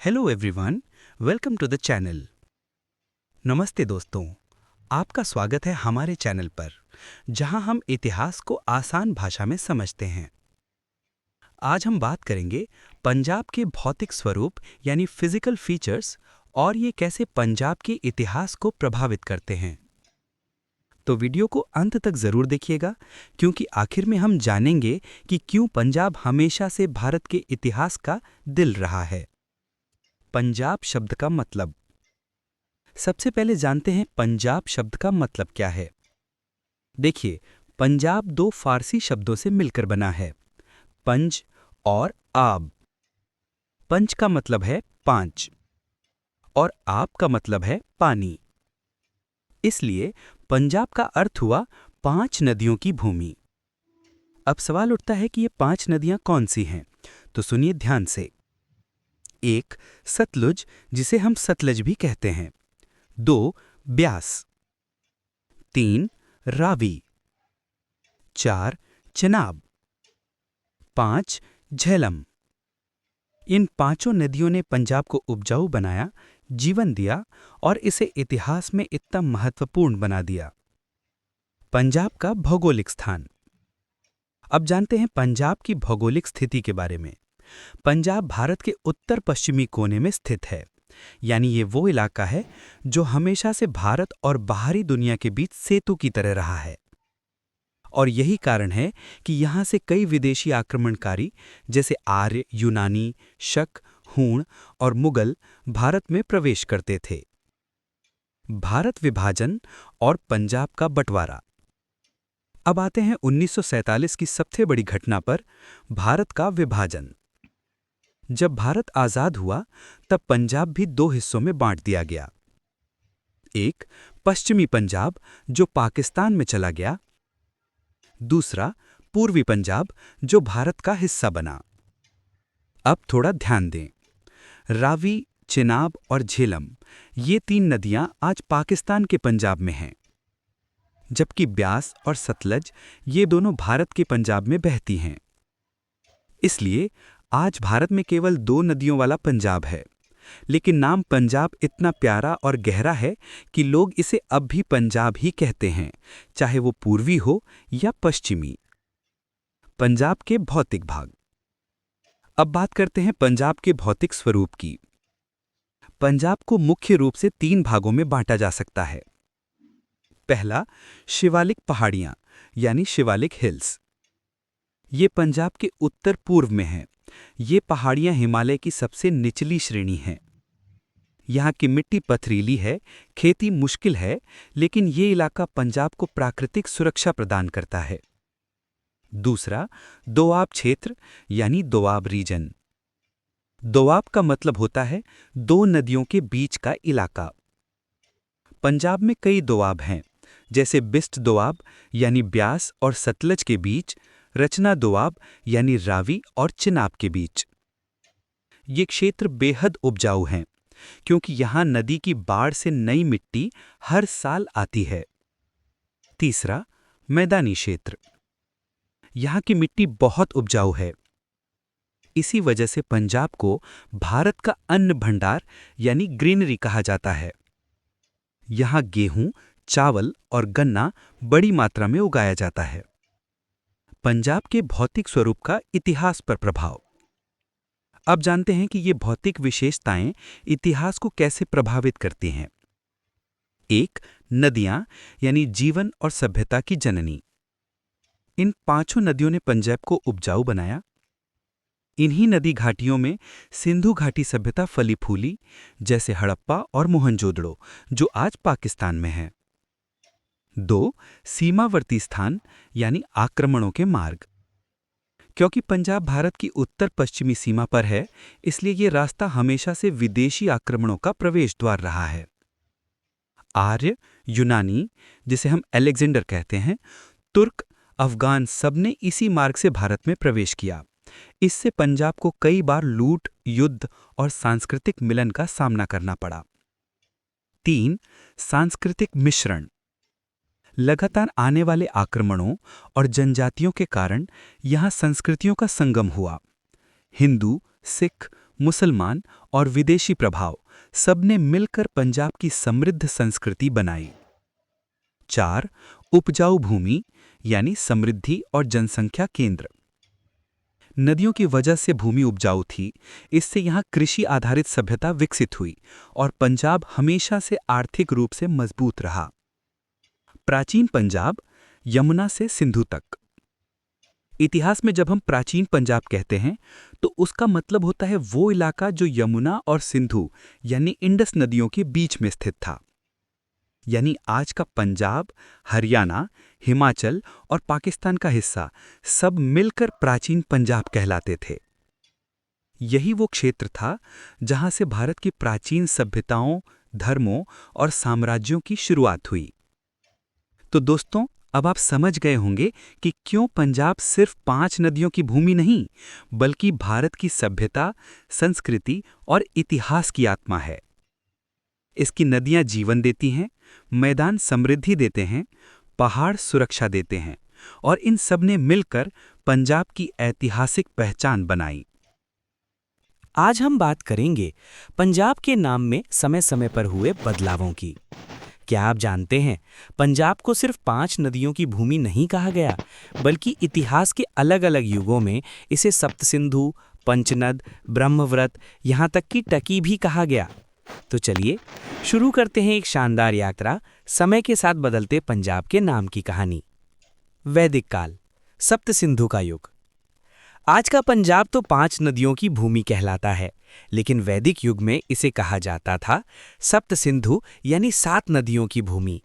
Hello everyone, welcome to the channel. नमस्ते दोस्तों, आपका स्वागत है हमारे चैनल पर, जहां हम इतिहास को आसान भाषा में समझते हैं। आज हम बात करेंगे पंजाब के भौतिक स्वरूप यानी फिजिकल फीचर्स और ये कैसे पंजाब के इतिहास को प्रभावित करते हैं। तो वीडियो को अंत तक जरूर देखिएगा, क्योंकि आखिर में हम जानेंगे कि क्यों पंजाब हमेशा से भारत के इतिहास का दिल रहा है। पंजाब शब्द का मतलब। सबसे पहले जानते हैं पंजाब शब्द का मतलब क्या है। देखिए, पंजाब दो फारसी शब्दों से मिलकर बना है, पंज और आब। पंज का मतलब है पांच और आब का मतलब है पानी। इसलिए पंजाब का अर्थ हुआ 5 नदियों की भूमि। अब सवाल उठता है कि ये 5 नदियां कौन सी हैं, तो सुनिए ध्यान से। 1 सतलुज, जिसे हम सतलज भी कहते हैं। 2 ब्यास। 3 रावी। 4 चिनाब। 5 झेलम। इन पांचों नदियों ने पंजाब को उपजाऊ बनाया, जीवन दिया और इसे इतिहास में इतना महत्वपूर्ण बना दिया। पंजाब का भौगोलिक स्थान। अब जानते हैं पंजाब की भौगोलिक स्थिति के बारे में। पंजाब भारत के उत्तर पश्चिमी कोने में स्थित है, यानी ये वो इलाका है जो हमेशा से भारत और बाहरी दुनिया के बीच सेतु की तरह रहा है। और यही कारण है कि यहाँ से कई विदेशी आक्रमणकारी जैसे आर्य, यूनानी, शक, हूण और मुगल भारत में प्रवेश करते थे। भारत विभाजन और पंजाब का बंटवारा। अब आते हैं 1947 की सबसे बड़ी घटना पर, भारत का विभाजन। जब भारत आजाद हुआ, तब पंजाब भी 2 हिस्सों में बांट दिया गया। एक पश्चिमी पंजाब, जो पाकिस्तान में चला गया। दूसरा पूर्वी पंजाब, जो भारत का हिस्सा बना। अब थोड़ा ध्यान दें। रावी, चिनाब और झेलम, ये 3 नदियां आज पाकिस्तान के पंजाब में हैं, जबकि ब्यास और सतलज ये दोनों भारत के पंजाब में बहती हैं। इसलिए आज भारत में केवल 2 नदियों वाला पंजाब है, लेकिन नाम पंजाब इतना प्यारा और गहरा है कि लोग इसे अब भी पंजाब ही कहते हैं, चाहे वो पूर्वी हो या पश्चिमी। पंजाब के भौतिक भाग। अब बात करते हैं पंजाब के भौतिक स्वरूप की। पंजाब को मुख्य रूप से 3 भागों में बांटा जा सकता है। पहला, शिवालिक पहाड़ियां यानी शिवालिक हिल्स। ये पंजाब के उत्तर पूर्व में हैं। ये पहाड़ियां हिमालय की सबसे निचली श्रेणी हैं। यहाँ की मिट्टी पथरीली है, खेती मुश्किल है, लेकिन ये इलाका पंजाब को प्राकृतिक सुरक्षा प्रदान करता है। दूसरा, दोआब क्षेत्र यानी दोआब रीजन। दोआब का मतलब होता है 2 नदियों के बीच का इलाका। पंजाब में कई दोआब हैं, जैसे बिस्ट दोआब यानी ब्यास और सतलज के बीच, रचना दोआब यानी रावी और चिनाब के बीच। ये क्षेत्र बेहद उपजाऊ हैं, क्योंकि यहाँ नदी की बाढ़ से नई मिट्टी हर साल आती है। तीसरा, मैदानी क्षेत्र। यहाँ की मिट्टी बहुत उपजाऊ है। इसी वजह से पंजाब को भारत का अन्न भंडार यानी ग्रीनरी कहा जाता है। यहाँ गेहूं, चावल और गन्ना बड़ी मात्रा में उगाया जाता है। पंजाब के भौतिक स्वरूप का इतिहास पर प्रभाव। अब जानते हैं कि ये भौतिक विशेषताएं इतिहास को कैसे प्रभावित करती हैं। 1 नदियां यानी जीवन और सभ्यता की जननी। इन 5 नदियों ने पंजाब को उपजाऊ बनाया। इन्हीं नदी घाटियों में सिंधु घाटी सभ्यता फली फूली, जैसे हड़प्पा और मोहनजोदड़ो, जो आज पाकिस्तान में है। 2 सीमावर्ती स्थान यानी आक्रमणों के मार्ग। क्योंकि पंजाब भारत की उत्तर पश्चिमी सीमा पर है, इसलिए यह रास्ता हमेशा से विदेशी आक्रमणों का प्रवेश द्वार रहा है। आर्य, यूनानी, जिसे हम अलेक्जेंडर कहते हैं, तुर्क, अफगान, सबने इसी मार्ग से भारत में प्रवेश किया। इससे पंजाब को कई बार लूट, युद्ध और सांस्कृतिक मिलन का सामना करना पड़ा। 3 सांस्कृतिक मिश्रण। लगातार आने वाले आक्रमणों और जनजातियों के कारण यहाँ संस्कृतियों का संगम हुआ। हिंदू, सिख, मुसलमान और विदेशी प्रभाव सबने मिलकर पंजाब की समृद्ध संस्कृति बनाई। 4. उपजाऊ भूमि यानी समृद्धि और जनसंख्या केंद्र। नदियों की वजह से भूमि उपजाऊ थी, इससे यहाँ कृषि आधारित सभ्यता विकसित हुई और पंजाब हमेशा से आर्थिक रूप से मजबूत रहा। प्राचीन पंजाब, यमुना से सिंधु तक। इतिहास में जब हम प्राचीन पंजाब कहते हैं तो उसका मतलब होता है वो इलाका जो यमुना और सिंधु यानी इंडस नदियों के बीच में स्थित था। यानी आज का पंजाब, हरियाणा, हिमाचल और पाकिस्तान का हिस्सा सब मिलकर प्राचीन पंजाब कहलाते थे। यही वो क्षेत्र था जहां से भारत की प्राचीन सभ्यताओं, धर्मों और साम्राज्यों की शुरुआत हुई। तो दोस्तों, अब आप समझ गए होंगे कि क्यों पंजाब सिर्फ 5 नदियों की भूमि नहीं, बल्कि भारत की सभ्यता, संस्कृति और इतिहास की आत्मा है। इसकी नदियां जीवन देती हैं, मैदान समृद्धि देते हैं, पहाड़ सुरक्षा देते हैं और इन सब ने मिलकर पंजाब की ऐतिहासिक पहचान बनाई। आज हम बात करेंगे पंजाब के नाम में समय समय पर हुए बदलावों की। क्या आप जानते हैं, पंजाब को सिर्फ 5 नदियों की भूमि नहीं कहा गया, बल्कि इतिहास के अलग अलग युगों में इसे सप्तसिंधु, पंचनद, ब्रह्मव्रत, यहाँ तक कि टकी भी कहा गया। तो चलिए शुरू करते हैं एक शानदार यात्रा, समय के साथ बदलते पंजाब के नाम की कहानी। वैदिक काल, सप्तसिंधु का युग। आज का पंजाब तो 5 नदियों की भूमि कहलाता है, लेकिन वैदिक युग में इसे कहा जाता था सप्तसिंधु यानी 7 नदियों की भूमि।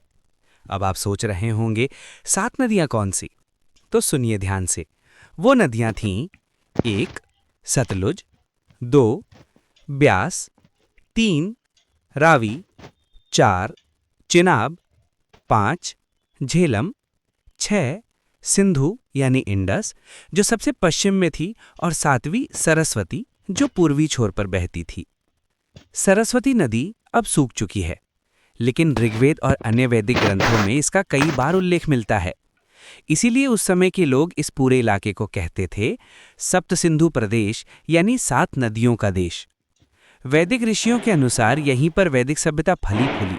अब आप सोच रहे होंगे 7 नदियां कौन सी? तो सुनिए ध्यान से। वो नदियां थीं 1. सतलुज, 2. ब्यास, 3. रावी, 4. चिनाब, 5. झेलम, 6. सिंधु यानी इंडस जो सबसे पश्चिम में थी और 7वीं सरस्वती जो पूर्वी छोर पर बहती थी। सरस्वती नदी अब सूख चुकी है, लेकिन ऋग्वेद और अन्य वैदिक ग्रंथों में इसका कई बार उल्लेख मिलता है। इसीलिए उस समय के लोग इस पूरे इलाके को कहते थे सप्तसिंधु प्रदेश यानी 7 नदियों का देश। वैदिक ऋषियों के अनुसार यहीं पर वैदिक सभ्यता फली फूली।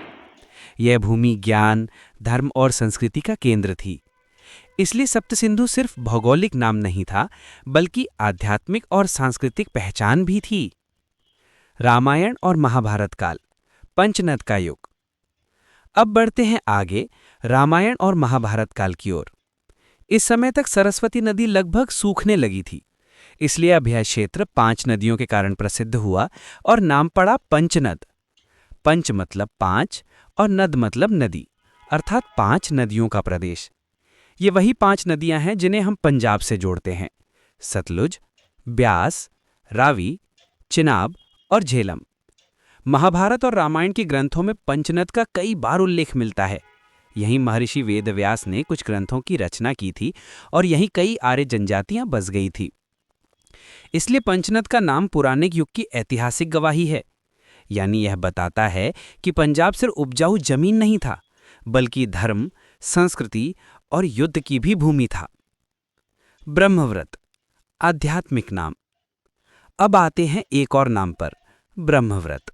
यह भूमि ज्ञान, धर्म और संस्कृति का केंद्र थी। इसलिए सप्तसिंधु सिर्फ भौगोलिक नाम नहीं था, बल्कि आध्यात्मिक और सांस्कृतिक पहचान भी थी। रामायण और महाभारत काल, पंचनद का युग। अब बढ़ते हैं आगे रामायण और महाभारत काल की ओर। इस समय तक सरस्वती नदी लगभग सूखने लगी थी, इसलिए अब यह क्षेत्र 5 नदियों के कारण प्रसिद्ध हुआ और नाम पड़ा पंचनद। पंच मतलब 5 और नद मतलब नदी, अर्थात 5 नदियों का प्रदेश। ये वही 5 नदियां हैं जिन्हें हम पंजाब से जोड़ते हैं: सतलुज, ब्यास, रावी, चिनाब और झेलम। महाभारत और रामायण के ग्रंथों में पंचनद का कई बार उल्लेख मिलता है। यहीं महर्षि वेदव्यास ने कुछ ग्रंथों की रचना की थी और यहीं कई आर्य जनजातियां बस गई थी। इसलिए पंचनद का नाम पुराने युग की ऐतिहासिक गवाही है। यानी यह बताता है कि पंजाब सिर्फ उपजाऊ जमीन नहीं था, बल्कि धर्म, संस्कृति और युद्ध की भी भूमि था। ब्रह्मव्रत, आध्यात्मिक नाम। अब आते हैं एक और नाम पर, ब्रह्मव्रत।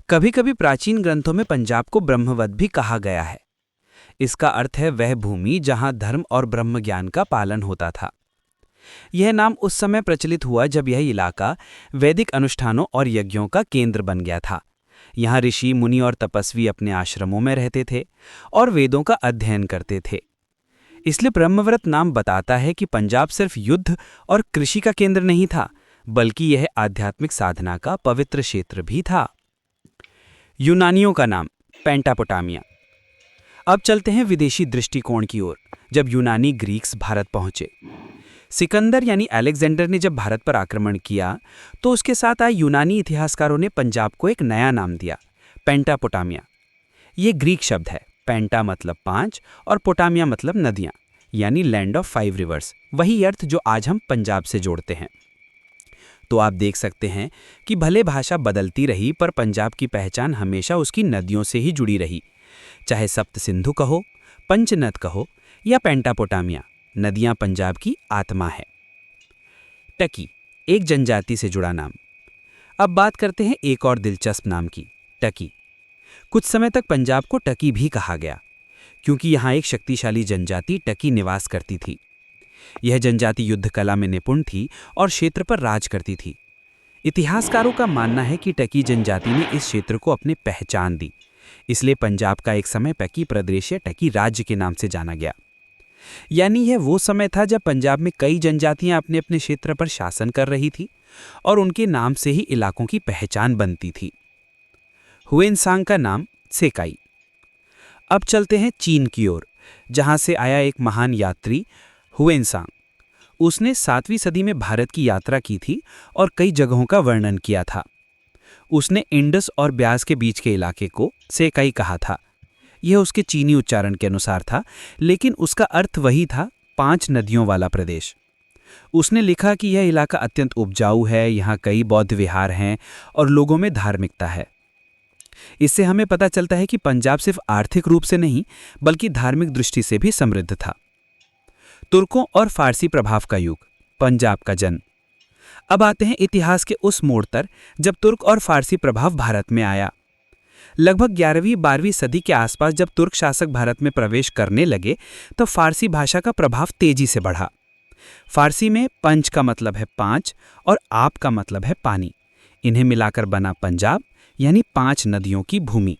कभी कभी प्राचीन ग्रंथों में पंजाब को ब्रह्मवत भी कहा गया है। इसका अर्थ है वह भूमि जहां धर्म और ब्रह्म ज्ञान का पालन होता था। यह नाम उस समय प्रचलित हुआ जब यह इलाका वैदिक अनुष्ठानों और यज्ञों का केंद्र बन गया था। यहाँ ऋषि, मुनि और तपस्वी अपने आश्रमों में रहते थे और वेदों का अध्ययन करते थे। इसलिए ब्रह्मव्रत नाम बताता है कि पंजाब सिर्फ युद्ध और कृषि का केंद्र नहीं था, बल्कि यह आध्यात्मिक साधना का पवित्र क्षेत्र भी था। यूनानियों का नाम, पेंटापोटामिया। अब चलते हैं विदेशी दृष्टिकोण की ओर। जब यूनानी ग्रीक्स भारत पहुंचे, सिकंदर यानी अलेक्जेंडर ने जब भारत पर आक्रमण किया, तो उसके साथ आए यूनानी इतिहासकारों ने पंजाब को एक नया नाम दिया, पेंटापोटामिया। ये ग्रीक शब्द है। पेंटा मतलब 5 और पोटामिया मतलब नदियां, यानी लैंड ऑफ 5 रिवर्स। वही अर्थ जो आज हम पंजाब से जोड़ते हैं। तो आप देख सकते हैं कि भले भाषा बदलती रही, पर पंजाब की पहचान हमेशा उसकी नदियों से ही जुड़ी रही। चाहे सप्त सिंधु कहो, पंचनद कहो या पेंटापोटामिया, नदियां पंजाब की आत्मा है। टकी, एक जनजाति से जुड़ा नाम। अब बात करते हैं एक और दिलचस्प नाम की, टकी। कुछ समय तक पंजाब को टकी भी कहा गया, क्योंकि यहाँ एक शक्तिशाली जनजाति टकी निवास करती थी। यह जनजाति युद्ध कला में निपुण थी और क्षेत्र पर राज करती थी। इतिहासकारों का मानना है कि टकी जनजाति ने इस क्षेत्र को अपनी पहचान दी, इसलिए पंजाब का एक समय टकी प्रदेश या टकी राज्य के नाम से जाना गया। यानी यह वो समय था जब पंजाब में कई जनजातियां अपने अपने क्षेत्र पर शासन कर रही थी और उनके नाम से ही इलाकों की पहचान बनती थी। हुएनसांग का नाम सेकाई। अब चलते हैं चीन की ओर, जहां से आया एक महान यात्री हुएनसांग। उसने 7वीं सदी में भारत की यात्रा की थी और कई जगहों का वर्णन किया था। उसने इंडस और ब्यास के बीच के इलाके को सेकाई कहा था। यह उसके चीनी उच्चारण के अनुसार था, लेकिन उसका अर्थ वही था, 5 नदियों वाला प्रदेश। उसने लिखा कि यह इलाका अत्यंत उपजाऊ है, यहाँ कई बौद्ध विहार हैं और लोगों में धार्मिकता है। इससे हमें पता चलता है कि पंजाब सिर्फ आर्थिक रूप से नहीं, बल्कि धार्मिक दृष्टि से भी समृद्ध था। तुर्कों और फारसी प्रभाव का युग, पंजाब का जन्म। अब आते हैं इतिहास के उस मोड़ पर जब तुर्क और फारसी प्रभाव भारत में आया। लगभग 11वीं-12वीं सदी के आसपास जब तुर्क शासक भारत में प्रवेश करने लगे, तो फारसी भाषा का प्रभाव तेजी से बढ़ा। फारसी में पंच का मतलब है 5 और आप का मतलब है पानी। इन्हें मिलाकर बना पंजाब, यानी 5 नदियों की भूमि।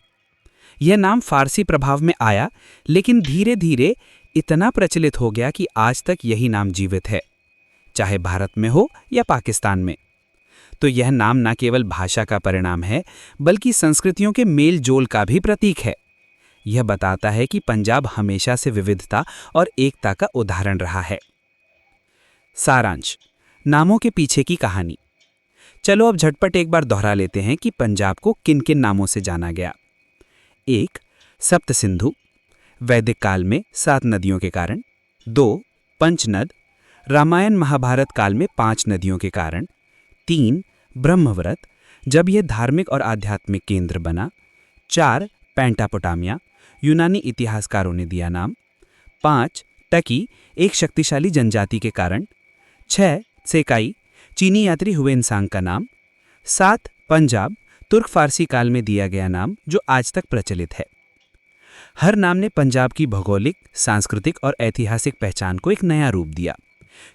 यह नाम फारसी प्रभाव में आया, लेकिन धीरे धीरे इतना प्रचलित हो गया कि आज तक यही नाम जीवित है, चाहे भारत में हो या पाकिस्तान में। तो यह नाम न केवल भाषा का परिणाम है, बल्कि संस्कृतियों के मेल जोल का भी प्रतीक है। यह बताता है कि पंजाब हमेशा से विविधता और एकता का उदाहरण रहा है। सारांश, नामों के पीछे की कहानी। चलो अब झटपट एक बार दोहरा लेते हैं कि पंजाब को किन किन नामों से जाना गया। 1. सप्त सिंधु, वैदिक काल में 7 नदियों के कारण। 2. पंचनद, रामायण महाभारत काल में 5 नदियों के कारण। 3. ब्रह्मव्रत, जब यह धार्मिक और आध्यात्मिक केंद्र बना। 4. पेंटापोटामिया, यूनानी इतिहासकारों ने दिया नाम। 5. टकी, एक शक्तिशाली जनजाति के कारण। 6. सेकाई, चीनी यात्री हुएनसांग का नाम। 7. पंजाब, तुर्क फारसी काल में दिया गया नाम जो आज तक प्रचलित है। हर नाम ने पंजाब की भौगोलिक, सांस्कृतिक और ऐतिहासिक पहचान को एक नया रूप दिया।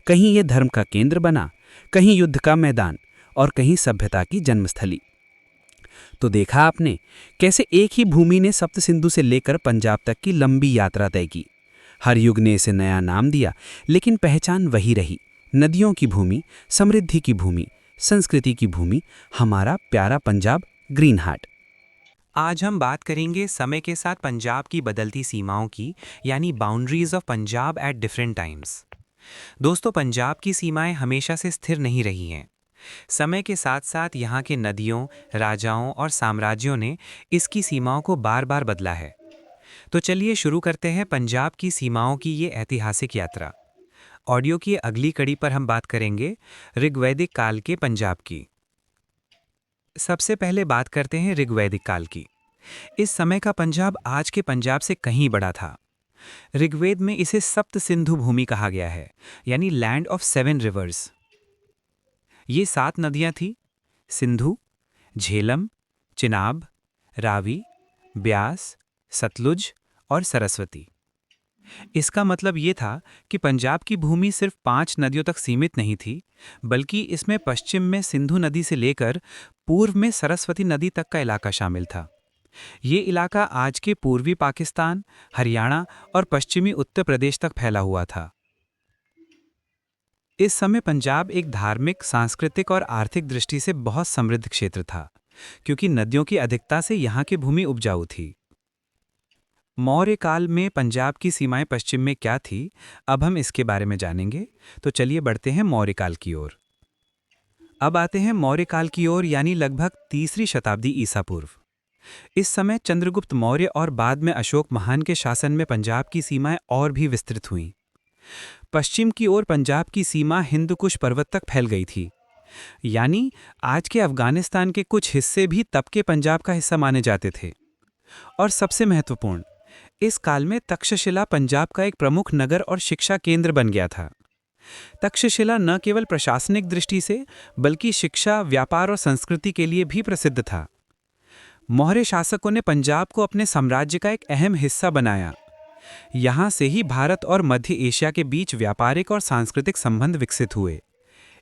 कहीं यह धर्म का केंद्र बना, कहीं युद्ध का मैदान और कहीं सभ्यता की जन्मस्थली। तो देखा आपने कैसे एक ही भूमि ने सप्त सिंधु से लेकर पंजाब तक की लंबी यात्रा तय की। हर युग ने इसे नया नाम दिया, लेकिन पहचान वही रही, नदियों की भूमि, समृद्धि की भूमि, संस्कृति की भूमि, हमारा प्यारा पंजाब, ग्रीन हार्ट। आज हम बात करेंगे समय के साथ पंजाब की बदलती सीमाओं की, यानी boundaries of Punjab at different times. दोस्तों, पंजाब की सीमाएं हमेशा से स्थिर नहीं रही हैं। समय के साथ साथ यहाँ के नदियों, राजाओं और साम्राज्यों ने इसकी सीमाओं को बार बार बदला है। तो चलिए शुरू करते हैं पंजाब की सीमाओं की ये ऐतिहासिक यात्रा। ऑडियो की अगली कड़ी पर हम बात करेंगे ऋग्वैदिक काल के पंजाब की। सबसे पहले बात करते हैं ऋग्वैदिक काल की। इस समय का पंजाब आज के पंजाब से कहीं बड़ा था। ऋग्वेद में इसे सप्त सिंधु भूमि कहा गया है, यानी लैंड ऑफ 7 रिवर्स। ये 7 नदियां थीं: सिंधु, झेलम, चिनाब, रावी, ब्यास, सतलुज और सरस्वती। इसका मतलब ये था कि पंजाब की भूमि सिर्फ 5 नदियों तक सीमित नहीं थी, बल्कि इसमें पश्चिम में सिंधु नदी से लेकर पूर्व में सरस्वती नदी तक का इलाका शामिल था। ये इलाका आज के पूर्वी पाकिस्तान, हरियाणा और पश्चिमी उत्तर प्रदेश तक फैला हुआ था। इस समय पंजाब एक धार्मिक, सांस्कृतिक और आर्थिक दृष्टि से बहुत समृद्ध क्षेत्र था, क्योंकि नदियों की अधिकता से यहाँ की भूमि उपजाऊ थी। मौर्य काल में पंजाब की सीमाएं पश्चिम में क्या थी, अब हम इसके बारे में जानेंगे। तो चलिए बढ़ते हैं मौर्य काल की ओर। अब आते हैं मौर्य काल की ओर, यानी लगभग 3री शताब्दी ईसा पूर्व। इस समय चंद्रगुप्त मौर्य और बाद में अशोक महान के शासन में पंजाब की सीमाएं और भी विस्तृत हुईं। पश्चिम की ओर पंजाब की सीमा हिंदकुश पर्वत तक फैल गई थी, यानी आज के अफगानिस्तान के कुछ हिस्से भी तब के पंजाब का हिस्सा माने जाते थे। और सबसे महत्वपूर्ण, इस काल में तक्षशिला पंजाब का एक प्रमुख नगर और शिक्षा केंद्र बन गया था। तक्षशिला न केवल प्रशासनिक दृष्टि से बल्कि शिक्षा, व्यापार और संस्कृति के लिए भी प्रसिद्ध था। मौर्य शासकों ने पंजाब को अपने साम्राज्य का एक अहम हिस्सा बनाया। यहाँ से ही भारत और मध्य एशिया के बीच व्यापारिक और सांस्कृतिक संबंध विकसित हुए।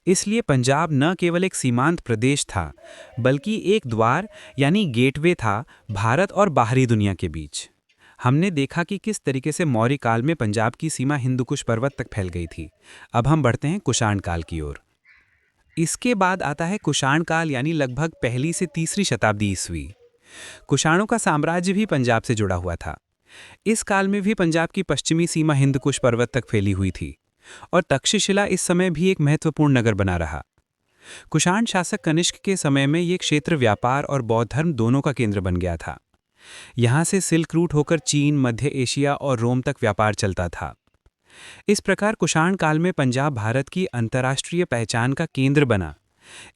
इसलिए पंजाब न केवल एक सीमांत प्रदेश था, बल्कि एक द्वार यानी गेटवे था भारत और बाहरी दुनिया के बीच। हमने देखा कि किस तरीके से मौर्य काल में पंजाब की सीमा हिंदुकुश पर्वत तक फैल गई थी। अब हम बढ़ते हैं कुषाण काल की ओर। इसके बाद आता है कुषाण काल, यानी लगभग पहली से तीसरी शताब्दी ईस्वी। कुषाणों का साम्राज्य भी पंजाब से जुड़ा हुआ था। इस काल में भी पंजाब की पश्चिमी सीमा हिंदकुश पर्वत तक फैली हुई थी और तक्षशिला इस समय भी एक महत्वपूर्ण नगर बना रहा। कुषाण शासक कनिष्क के समय में ये क्षेत्र व्यापार और बौद्ध धर्म दोनों का केंद्र बन गया था। यहाँ से सिल्क रूट होकर चीन, मध्य एशिया और रोम तक व्यापार चलता था। इस प्रकार कुषाण काल में पंजाब भारत की अंतर्राष्ट्रीय पहचान का केंद्र बना,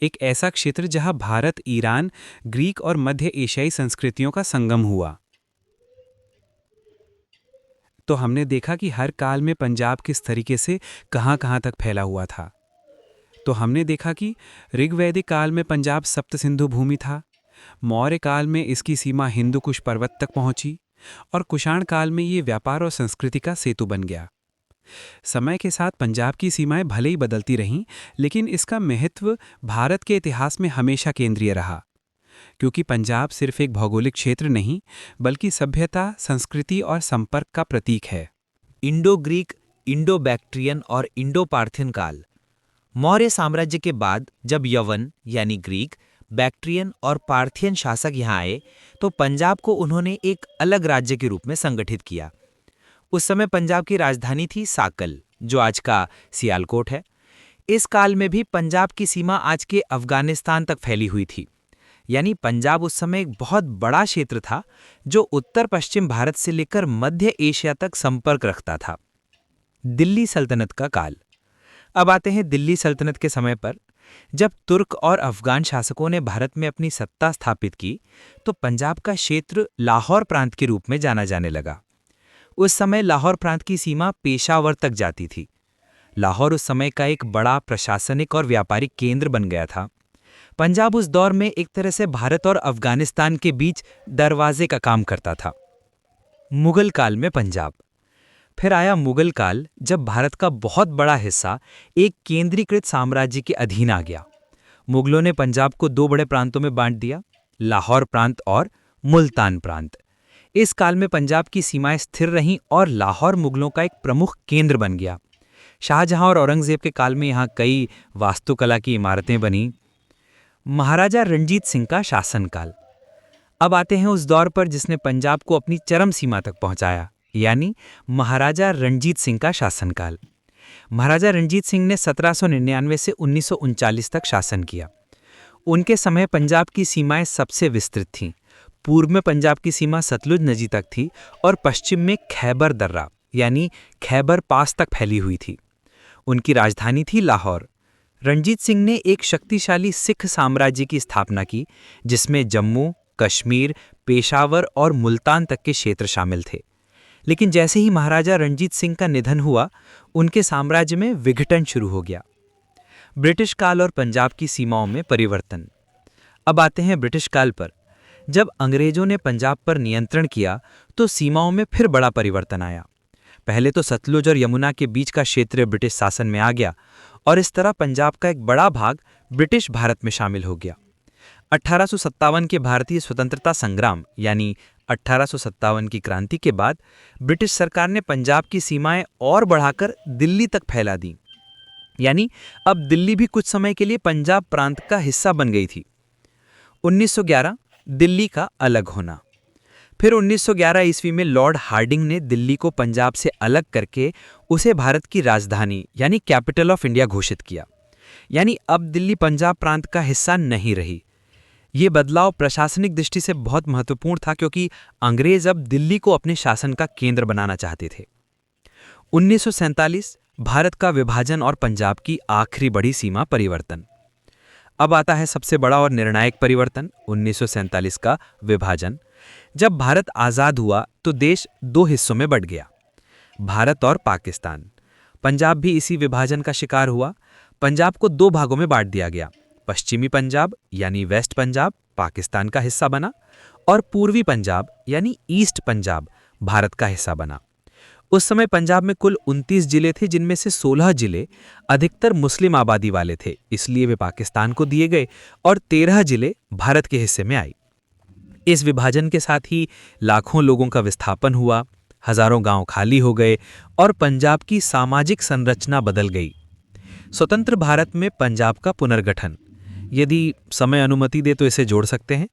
एक ऐसा क्षेत्र जहाँ भारत, ईरान, ग्रीक और मध्य एशियाई संस्कृतियों का संगम हुआ। तो हमने देखा कि हर काल में पंजाब किस तरीके से कहाँ तक फैला हुआ था। तो हमने देखा कि ऋग्वैदिक काल में पंजाब सप्त सिंधु भूमि था, मौर्य काल में इसकी सीमा हिंदुकुश पर्वत तक पहुंची और कुषाण काल में ये व्यापार और संस्कृति का सेतु बन गया। समय के साथ पंजाब की सीमाएं भले ही बदलती रहीं, लेकिन इसका महत्व भारत के इतिहास में हमेशा केंद्रीय रहा, क्योंकि पंजाब सिर्फ एक भौगोलिक क्षेत्र नहीं, बल्कि सभ्यता, संस्कृति और संपर्क का प्रतीक है। इंडो ग्रीक, इंडो बैक्ट्रियन और इंडो पार्थियन काल। मौर्य साम्राज्य के बाद जब यवन यानी ग्रीक, बैक्ट्रियन और पार्थियन शासक यहाँ आए तो पंजाब को उन्होंने एक अलग राज्य के रूप में संगठित किया। उस समय पंजाब की राजधानी थी साकल, जो आज का सियालकोट है। इस काल में भी पंजाब की सीमा आज के अफगानिस्तान तक फैली हुई थी, यानी पंजाब उस समय एक बहुत बड़ा क्षेत्र था जो उत्तर पश्चिम भारत से लेकर मध्य एशिया तक संपर्क रखता था। दिल्ली सल्तनत का काल। अब आते हैं दिल्ली सल्तनत के समय पर। जब तुर्क और अफगान शासकों ने भारत में अपनी सत्ता स्थापित की तो पंजाब का क्षेत्र लाहौर प्रांत के रूप में जाना जाने लगा। उस समय लाहौर प्रांत की सीमा पेशावर तक जाती थी। लाहौर उस समय का एक बड़ा प्रशासनिक और व्यापारिक केंद्र बन गया था। पंजाब उस दौर में एक तरह से भारत और अफगानिस्तान के बीच दरवाजे का काम करता था। मुगल काल में पंजाब। फिर आया मुगल काल, जब भारत का बहुत बड़ा हिस्सा एक केंद्रीकृत साम्राज्य के अधीन आ गया। मुगलों ने पंजाब को दो बड़े प्रांतों में बांट दिया, लाहौर प्रांत और मुल्तान प्रांत। इस काल में पंजाब की सीमाएं स्थिर रहीं और लाहौर मुगलों का एक प्रमुख केंद्र बन गया। शाहजहां और औरंगजेब के काल में यहाँ कई वास्तुकला की इमारतें बनी। महाराजा रणजीत सिंह का शासनकाल। अब आते हैं उस दौर पर जिसने पंजाब को अपनी चरम सीमा तक पहुंचाया, यानी महाराजा रणजीत सिंह का शासनकाल। महाराजा रणजीत सिंह ने 1799 से 1939 तक शासन किया। उनके समय पंजाब की सीमाएं सबसे विस्तृत थीं। पूर्व में पंजाब की सीमा सतलुज नदी तक थी और पश्चिम में खैबर दर्रा यानी खैबर पास तक फैली हुई थी। उनकी राजधानी थी लाहौर। रणजीत सिंह ने एक शक्तिशाली सिख साम्राज्य की स्थापना की, जिसमें जम्मू, कश्मीर, पेशावर और मुल्तान तक के क्षेत्र शामिल थे। लेकिन जैसे ही महाराजा रणजीत सिंह का निधन हुआ, उनके साम्राज्य में विघटन शुरू हो गया। ब्रिटिश काल और पंजाब की सीमाओं में परिवर्तन। अब आते हैं ब्रिटिश काल पर। जब अंग्रेजों ने पंजाब पर नियंत्रण किया तो सीमाओं में फिर बड़ा परिवर्तन आया। पहले तो सतलुज और यमुना के बीच का क्षेत्र ब्रिटिश शासन में आ गया और इस तरह पंजाब का एक बड़ा भाग ब्रिटिश भारत में शामिल हो गया। 1857 के भारतीय स्वतंत्रता संग्राम यानी 1857 की क्रांति के बाद ब्रिटिश सरकार ने पंजाब की सीमाएं और बढ़ाकर दिल्ली तक फैला दी, यानी अब दिल्ली भी कुछ समय के लिए पंजाब प्रांत का हिस्सा बन गई थी। 1911 दिल्ली का अलग होना। फिर 1911 ईस्वी में लॉर्ड हार्डिंग ने दिल्ली को पंजाब से अलग करके उसे भारत की राजधानी यानी कैपिटल ऑफ इंडिया घोषित किया, यानी अब दिल्ली पंजाब प्रांत का हिस्सा नहीं रही। ये बदलाव प्रशासनिक दृष्टि से बहुत महत्वपूर्ण था, क्योंकि अंग्रेज अब दिल्ली को अपने शासन का केंद्र बनाना चाहते थे। 1947 भारत का विभाजन और पंजाब की आखिरी बड़ी सीमा परिवर्तन। अब आता है सबसे बड़ा और निर्णायक परिवर्तन, 1947 का विभाजन। जब भारत आज़ाद हुआ तो देश दो हिस्सों में बंट गया, भारत और पाकिस्तान। पंजाब भी इसी विभाजन का शिकार हुआ। पंजाब को दो भागों में बांट दिया गया। पश्चिमी पंजाब यानी वेस्ट पंजाब पाकिस्तान का हिस्सा बना और पूर्वी पंजाब यानी ईस्ट पंजाब भारत का हिस्सा बना। उस समय पंजाब में कुल 29 जिले थे, जिनमें से 16 जिले अधिकतर मुस्लिम आबादी वाले थे, इसलिए वे पाकिस्तान को दिए गए और 13 जिले भारत के हिस्से में आई। इस विभाजन के साथ ही लाखों लोगों का विस्थापन हुआ, हजारों गांव खाली हो गए और पंजाब की सामाजिक संरचना बदल गई। स्वतंत्र भारत में पंजाब का पुनर्गठन, यदि समय अनुमति दे तो इसे जोड़ सकते हैं।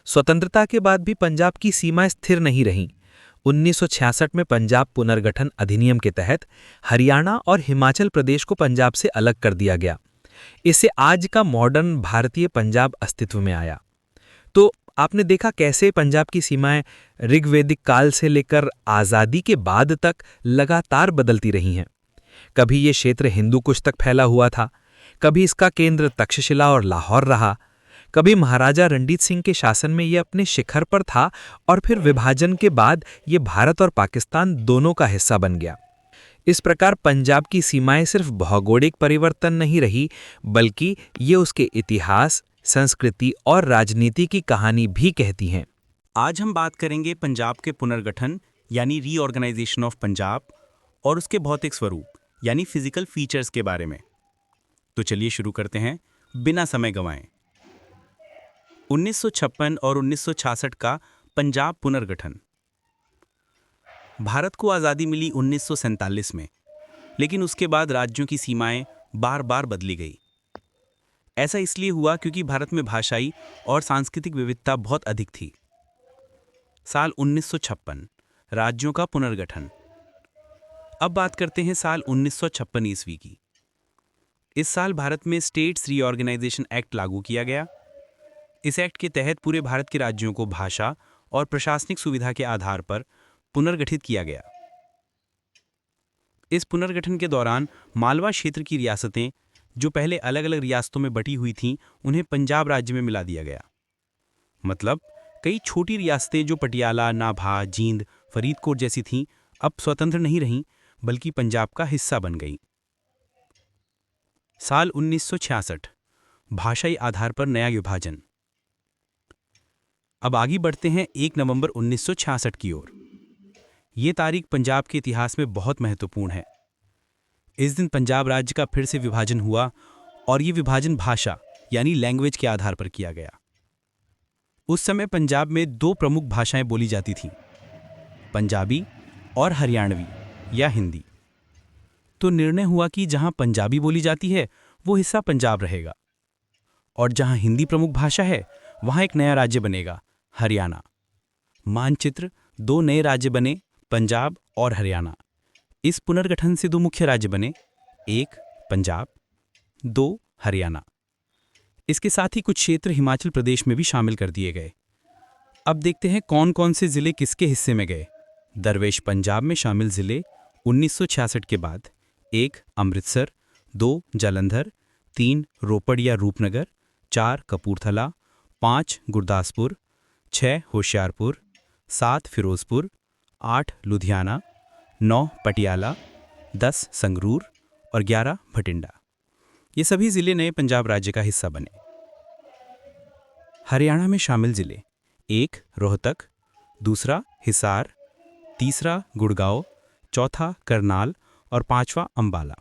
स्वतंत्रता के बाद भी पंजाब की सीमाएं स्थिर नहीं रहीं। 1966 में पंजाब पुनर्गठन अधिनियम के तहत हरियाणा और हिमाचल प्रदेश को पंजाब से अलग कर दिया गया। इससे आज का मॉडर्न भारतीय पंजाब अस्तित्व में आया। तो आपने देखा कैसे पंजाब की सीमाएं ऋग्वैदिक काल से लेकर आज़ादी के बाद तक लगातार बदलती रही हैं। कभी ये क्षेत्र हिंदू कुश तक फैला हुआ था, कभी इसका केंद्र तक्षशिला और लाहौर रहा, कभी महाराजा रणजीत सिंह के शासन में यह अपने शिखर पर था और फिर विभाजन के बाद ये भारत और पाकिस्तान दोनों का हिस्सा बन गया। इस प्रकार पंजाब की सीमाएं सिर्फ भौगोलिक परिवर्तन नहीं रही, बल्कि ये उसके इतिहास, संस्कृति और राजनीति की कहानी भी कहती हैं। आज हम बात करेंगे पंजाब के पुनर्गठन यानी रीऑर्गेनाइजेशन ऑफ पंजाब और उसके भौतिक स्वरूप यानी फिजिकल फीचर्स के बारे में। तो चलिए शुरू करते हैं बिना समय गंवाए। 1956 और 1966 का पंजाब पुनर्गठन। भारत को आज़ादी मिली 1947 में, लेकिन उसके बाद राज्यों की सीमाएं बार बार बदली गई। ऐसा इसलिए हुआ क्योंकि भारत में भाषाई और सांस्कृतिक विविधता बहुत अधिक थी। साल 1956 राज्यों का पुनर्गठन। अब बात करते हैं साल 1956 ईस्वी की। इस साल भारत में स्टेट्स रीऑर्गेनाइजेशन एक्ट लागू किया गया। इस एक्ट के तहत पूरे भारत के राज्यों को भाषा और प्रशासनिक सुविधा के आधार पर पुनर्गठित किया गया। इस पुनर्गठन के दौरान मालवा क्षेत्र की रियासतें, जो पहले अलग अलग रियासतों में बटी हुई थीं, उन्हें पंजाब राज्य में मिला दिया गया। मतलब कई छोटी रियासतें जो पटियाला, नाभा, जींद, फरीदकोट जैसी थीं, अब स्वतंत्र नहीं रहीं, बल्कि पंजाब का हिस्सा बन गईं। साल 1966 भाषाई आधार पर नया विभाजन। अब आगे बढ़ते हैं 1 नवंबर 1966 की ओर। ये तारीख पंजाब के इतिहास में बहुत महत्वपूर्ण है। इस दिन पंजाब राज्य का फिर से विभाजन हुआ और ये विभाजन भाषा यानी लैंग्वेज के आधार पर किया गया। उस समय पंजाब में 2 प्रमुख भाषाएं बोली जाती थीं, पंजाबी और हरियाणवी या हिंदी। तो निर्णय हुआ कि जहां पंजाबी बोली जाती है वो हिस्सा पंजाब रहेगा और जहां हिंदी प्रमुख भाषा है वहां एक नया राज्य बनेगा, हरियाणा। मानचित्र 2 नए राज्य बने, पंजाब और हरियाणा। इस पुनर्गठन से 2 मुख्य राज्य बने, एक पंजाब, 2 हरियाणा। इसके साथ ही कुछ क्षेत्र हिमाचल प्रदेश में भी शामिल कर दिए गए। अब देखते हैं कौन कौन से जिले किसके हिस्से में गए। दरवेश पंजाब में शामिल जिले 1966 के बाद: 1 अमृतसर, 2 जालंधर, 3 रोपड़ या रूपनगर, 4 कपूरथला, 5 गुरदासपुर, 6 होशियारपुर, 7 फिरोजपुर, 8 लुधियाना, 9 पटियाला, 10 संगरूर और 11 भटिंडा। ये सभी जिले नए पंजाब राज्य का हिस्सा बने। हरियाणा में शामिल जिले: 1 रोहतक, 2 हिसार, 3 गुड़गांव, 4 करनाल और 5वां अंबाला।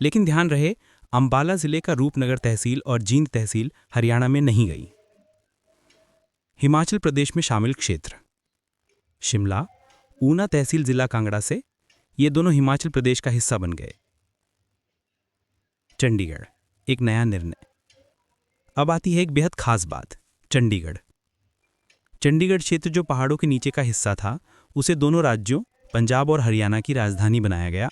लेकिन ध्यान रहे, अंबाला जिले का रूपनगर तहसील और जींद तहसील हरियाणा में नहीं गई। हिमाचल प्रदेश में शामिल क्षेत्र: शिमला, ऊना तहसील जिला कांगड़ा से, ये दोनों हिमाचल प्रदेश का हिस्सा बन गए। चंडीगढ़, एक नया निर्णय। अब आती है एक बेहद खास बात, चंडीगढ़। चंडीगढ़ क्षेत्र जो पहाड़ों के नीचे का हिस्सा था, उसे दोनों राज्यों पंजाब और हरियाणा की राजधानी बनाया गया,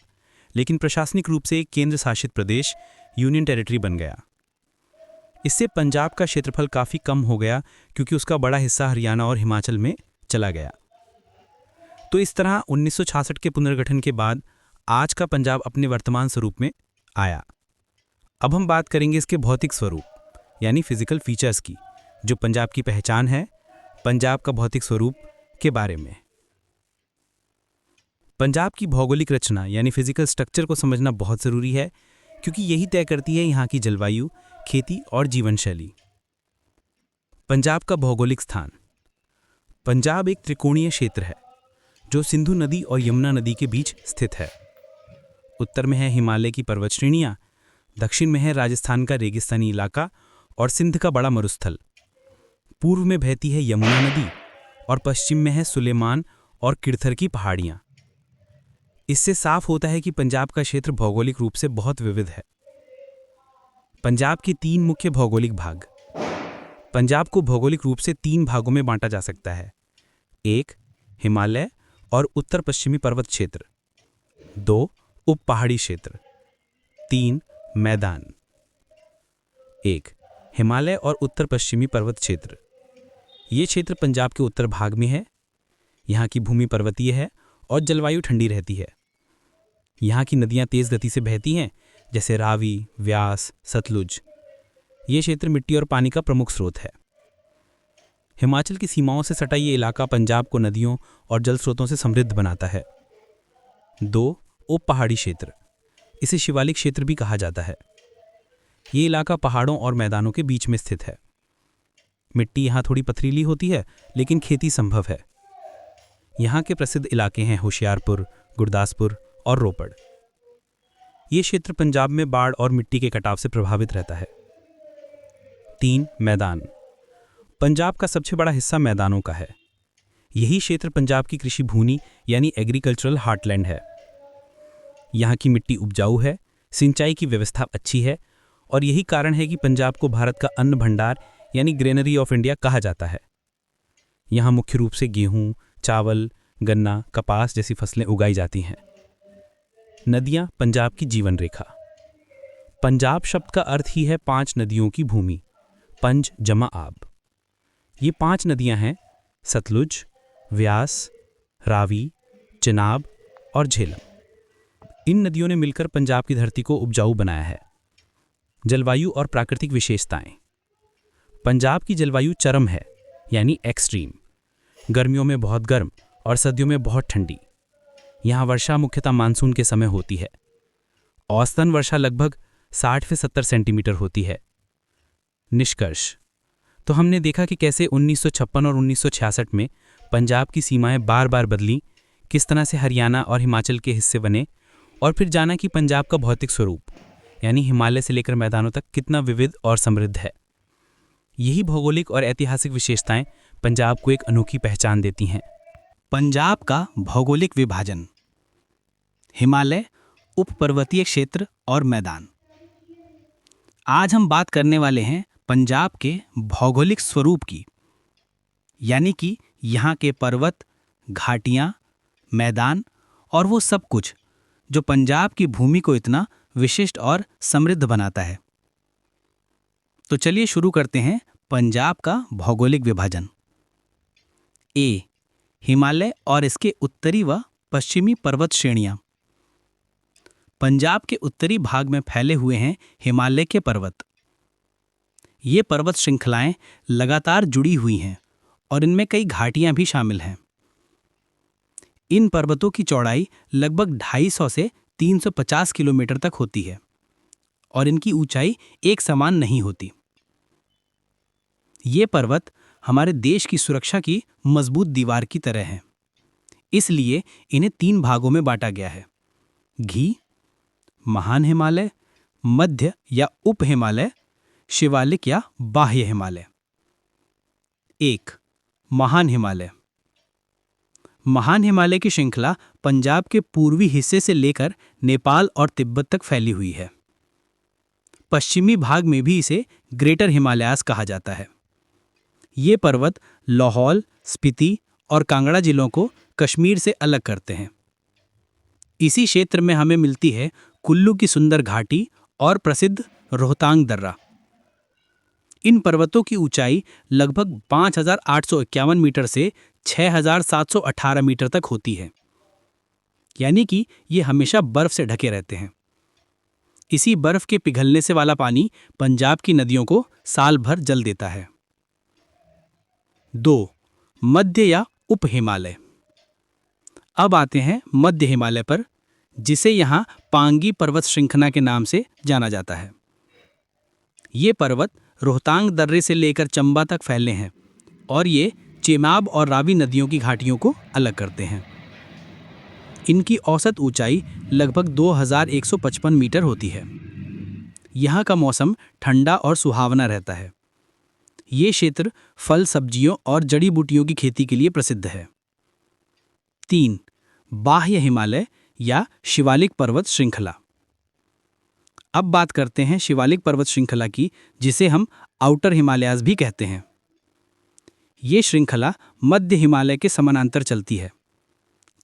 लेकिन प्रशासनिक रूप से एक केंद्र शासित प्रदेश यूनियन टेरिटरी बन गया। इससे पंजाब का क्षेत्रफल काफ़ी कम हो गया क्योंकि उसका बड़ा हिस्सा हरियाणा और हिमाचल में चला गया। तो इस तरह 1966 के पुनर्गठन के बाद आज का पंजाब अपने वर्तमान स्वरूप में आया। अब हम बात करेंगे इसके भौतिक स्वरूप यानी फिजिकल फीचर्स की, जो पंजाब की पहचान है, पंजाब का भौतिक स्वरूप के बारे में। पंजाब की भौगोलिक रचना यानी फिजिकल स्ट्रक्चर को समझना बहुत ज़रूरी है, क्योंकि यही तय करती है यहाँ की जलवायु, खेती और जीवन शैली। पंजाब का भौगोलिक स्थान। पंजाब एक त्रिकोणीय क्षेत्र है जो सिंधु नदी और यमुना नदी के बीच स्थित है। उत्तर में है हिमालय की पर्वत श्रेणियाँ, दक्षिण में है राजस्थान का रेगिस्तानी इलाका और सिंध का बड़ा मरुस्थल। पूर्व में बहती है यमुना नदी और पश्चिम में है सुलेमान और किरथर की पहाड़ियाँ। इससे साफ होता है कि पंजाब का क्षेत्र भौगोलिक रूप से बहुत विविध है। पंजाब के 3 मुख्य भौगोलिक भाग। पंजाब को भौगोलिक रूप से 3 भागों में बांटा जा सकता है। 1 हिमालय और उत्तर पश्चिमी पर्वत क्षेत्र, 2 उप पहाड़ी क्षेत्र, 3 मैदान। 1 हिमालय और उत्तर पश्चिमी पर्वत क्षेत्र। ये क्षेत्र पंजाब के उत्तर भाग में है। यहाँ की भूमि पर्वतीय है और जलवायु ठंडी रहती है। यहाँ की नदियाँ तेज़ गति से बहती हैं, जैसे रावी, व्यास, सतलुज। ये क्षेत्र मिट्टी और पानी का प्रमुख स्रोत है। हिमाचल की सीमाओं से सटा ये इलाका पंजाब को नदियों और जल स्रोतों से समृद्ध बनाता है। 2 उप पहाड़ी क्षेत्र। इसे शिवालिक क्षेत्र भी कहा जाता है। ये इलाका पहाड़ों और मैदानों के बीच में स्थित है। मिट्टी यहाँ थोड़ी पथरीली होती है, लेकिन खेती संभव है। यहाँ के प्रसिद्ध इलाके हैं होशियारपुर, गुरदासपुर और रोपड़। ये क्षेत्र पंजाब में बाढ़ और मिट्टी के कटाव से प्रभावित रहता है। 3 मैदान। पंजाब का सबसे बड़ा हिस्सा मैदानों का है। यही क्षेत्र पंजाब की कृषि भूमि यानी एग्रीकल्चरल हार्टलैंड है। यहाँ की मिट्टी उपजाऊ है, सिंचाई की व्यवस्था अच्छी है और यही कारण है कि पंजाब को भारत का अन्न भंडार यानी ग्रेनरी ऑफ इंडिया कहा जाता है। यहाँ मुख्य रूप से गेहूँ, चावल, गन्ना, कपास जैसी फसलें उगाई जाती हैं। नदियाँ पंजाब की जीवन रेखा। पंजाब शब्द का अर्थ ही है 5 नदियों की भूमि, पंज जमा आब। ये 5 नदियाँ हैं सतलुज, व्यास, रावी, चिनाब और झेलम। इन नदियों ने मिलकर पंजाब की धरती को उपजाऊ बनाया है। जलवायु और प्राकृतिक विशेषताएं। पंजाब की जलवायु चरम है यानी एक्सट्रीम। गर्मियों में बहुत गर्म और सर्दियों में बहुत ठंडी। यहाँ वर्षा मुख्यतः मानसून के समय होती है। औसतन वर्षा लगभग 60 से 70 सेंटीमीटर होती है। निष्कर्ष। तो हमने देखा कि कैसे 1956 और 1966 में पंजाब की सीमाएं बार बार बदलीं, किस तरह से हरियाणा और हिमाचल के हिस्से बने, और फिर जाना कि पंजाब का भौतिक स्वरूप यानी हिमालय से लेकर मैदानों तक कितना विविध और समृद्ध है। यही भौगोलिक और ऐतिहासिक विशेषताएं पंजाब को एक अनोखी पहचान देती हैं। पंजाब का भौगोलिक विभाजन। हिमालय, उपपर्वतीय क्षेत्र और मैदान। आज हम बात करने वाले हैं पंजाब के भौगोलिक स्वरूप की, यानी कि यहाँ के पर्वत, घाटियाँ, मैदान और वो सब कुछ जो पंजाब की भूमि को इतना विशिष्ट और समृद्ध बनाता है। तो चलिए शुरू करते हैं पंजाब का भौगोलिक विभाजन। ए हिमालय और इसके उत्तरी व पश्चिमी पर्वत श्रेणियाँ। पंजाब के उत्तरी भाग में फैले हुए हैं हिमालय के पर्वत। ये पर्वत श्रृंखलाएं लगातार जुड़ी हुई हैं और इनमें कई घाटियां भी शामिल हैं। इन पर्वतों की चौड़ाई लगभग 250 से 350 किलोमीटर तक होती है और इनकी ऊंचाई एक समान नहीं होती। ये पर्वत हमारे देश की सुरक्षा की मजबूत दीवार की तरह हैं। इसलिए इन्हें 3 भागों में बांटा गया है: घी, महान हिमालय, मध्य या उप हिमालय, शिवालिक या बाह्य हिमालय। 1 महान हिमालय। महान हिमालय की श्रृंखला पंजाब के पूर्वी हिस्से से लेकर नेपाल और तिब्बत तक फैली हुई है। पश्चिमी भाग में भी इसे ग्रेटर हिमालयास कहा जाता है। ये पर्वत लाहौल, स्पीति और कांगड़ा जिलों को कश्मीर से अलग करते हैं। इसी क्षेत्र में हमें मिलती है कुल्लू की सुंदर घाटी और प्रसिद्ध रोहतांग दर्रा। इन पर्वतों की ऊंचाई लगभग 5,851 मीटर से 6,718 मीटर तक होती है, यानी कि ये हमेशा बर्फ से ढके रहते हैं। इसी बर्फ के पिघलने से वाला पानी पंजाब की नदियों को साल भर जल देता है। 2 मध्य या उप हिमालय। अब आते हैं मध्य हिमालय पर, जिसे यहाँ पांगी पर्वत श्रृंखला के नाम से जाना जाता है। ये पर्वत रोहतांग दर्रे से लेकर चंबा तक फैले हैं और ये चेनाब और रावी नदियों की घाटियों को अलग करते हैं। इनकी औसत ऊंचाई लगभग 2155 मीटर होती है। यहाँ का मौसम ठंडा और सुहावना रहता है। ये क्षेत्र फल, सब्जियों और जड़ी बूटियों की खेती के लिए प्रसिद्ध है। 3. बाह्य हिमालय या शिवालिक पर्वत श्रृंखला। अब बात करते हैं शिवालिक पर्वत श्रृंखला की, जिसे हम आउटर हिमालयाज भी कहते हैं। ये श्रृंखला मध्य हिमालय के समानांतर चलती है।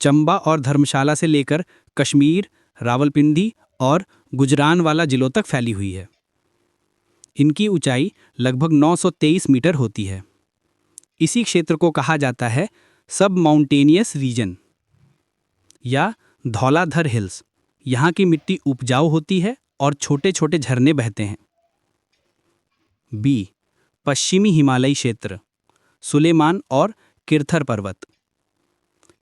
चंबा और धर्मशाला से लेकर कश्मीर, रावलपिंडी और गुजरानवाला जिलों तक फैली हुई है। इनकी ऊंचाई लगभग 923 मीटर होती है। इसी क्षेत्र को कहा जाता है सब माउंटेनियस रीजन या धौलाधर हिल्स। यहाँ की मिट्टी उपजाऊ होती है और छोटे छोटे झरने बहते हैं। बी. पश्चिमी हिमालयी क्षेत्र, सुलेमान और किरथर पर्वत।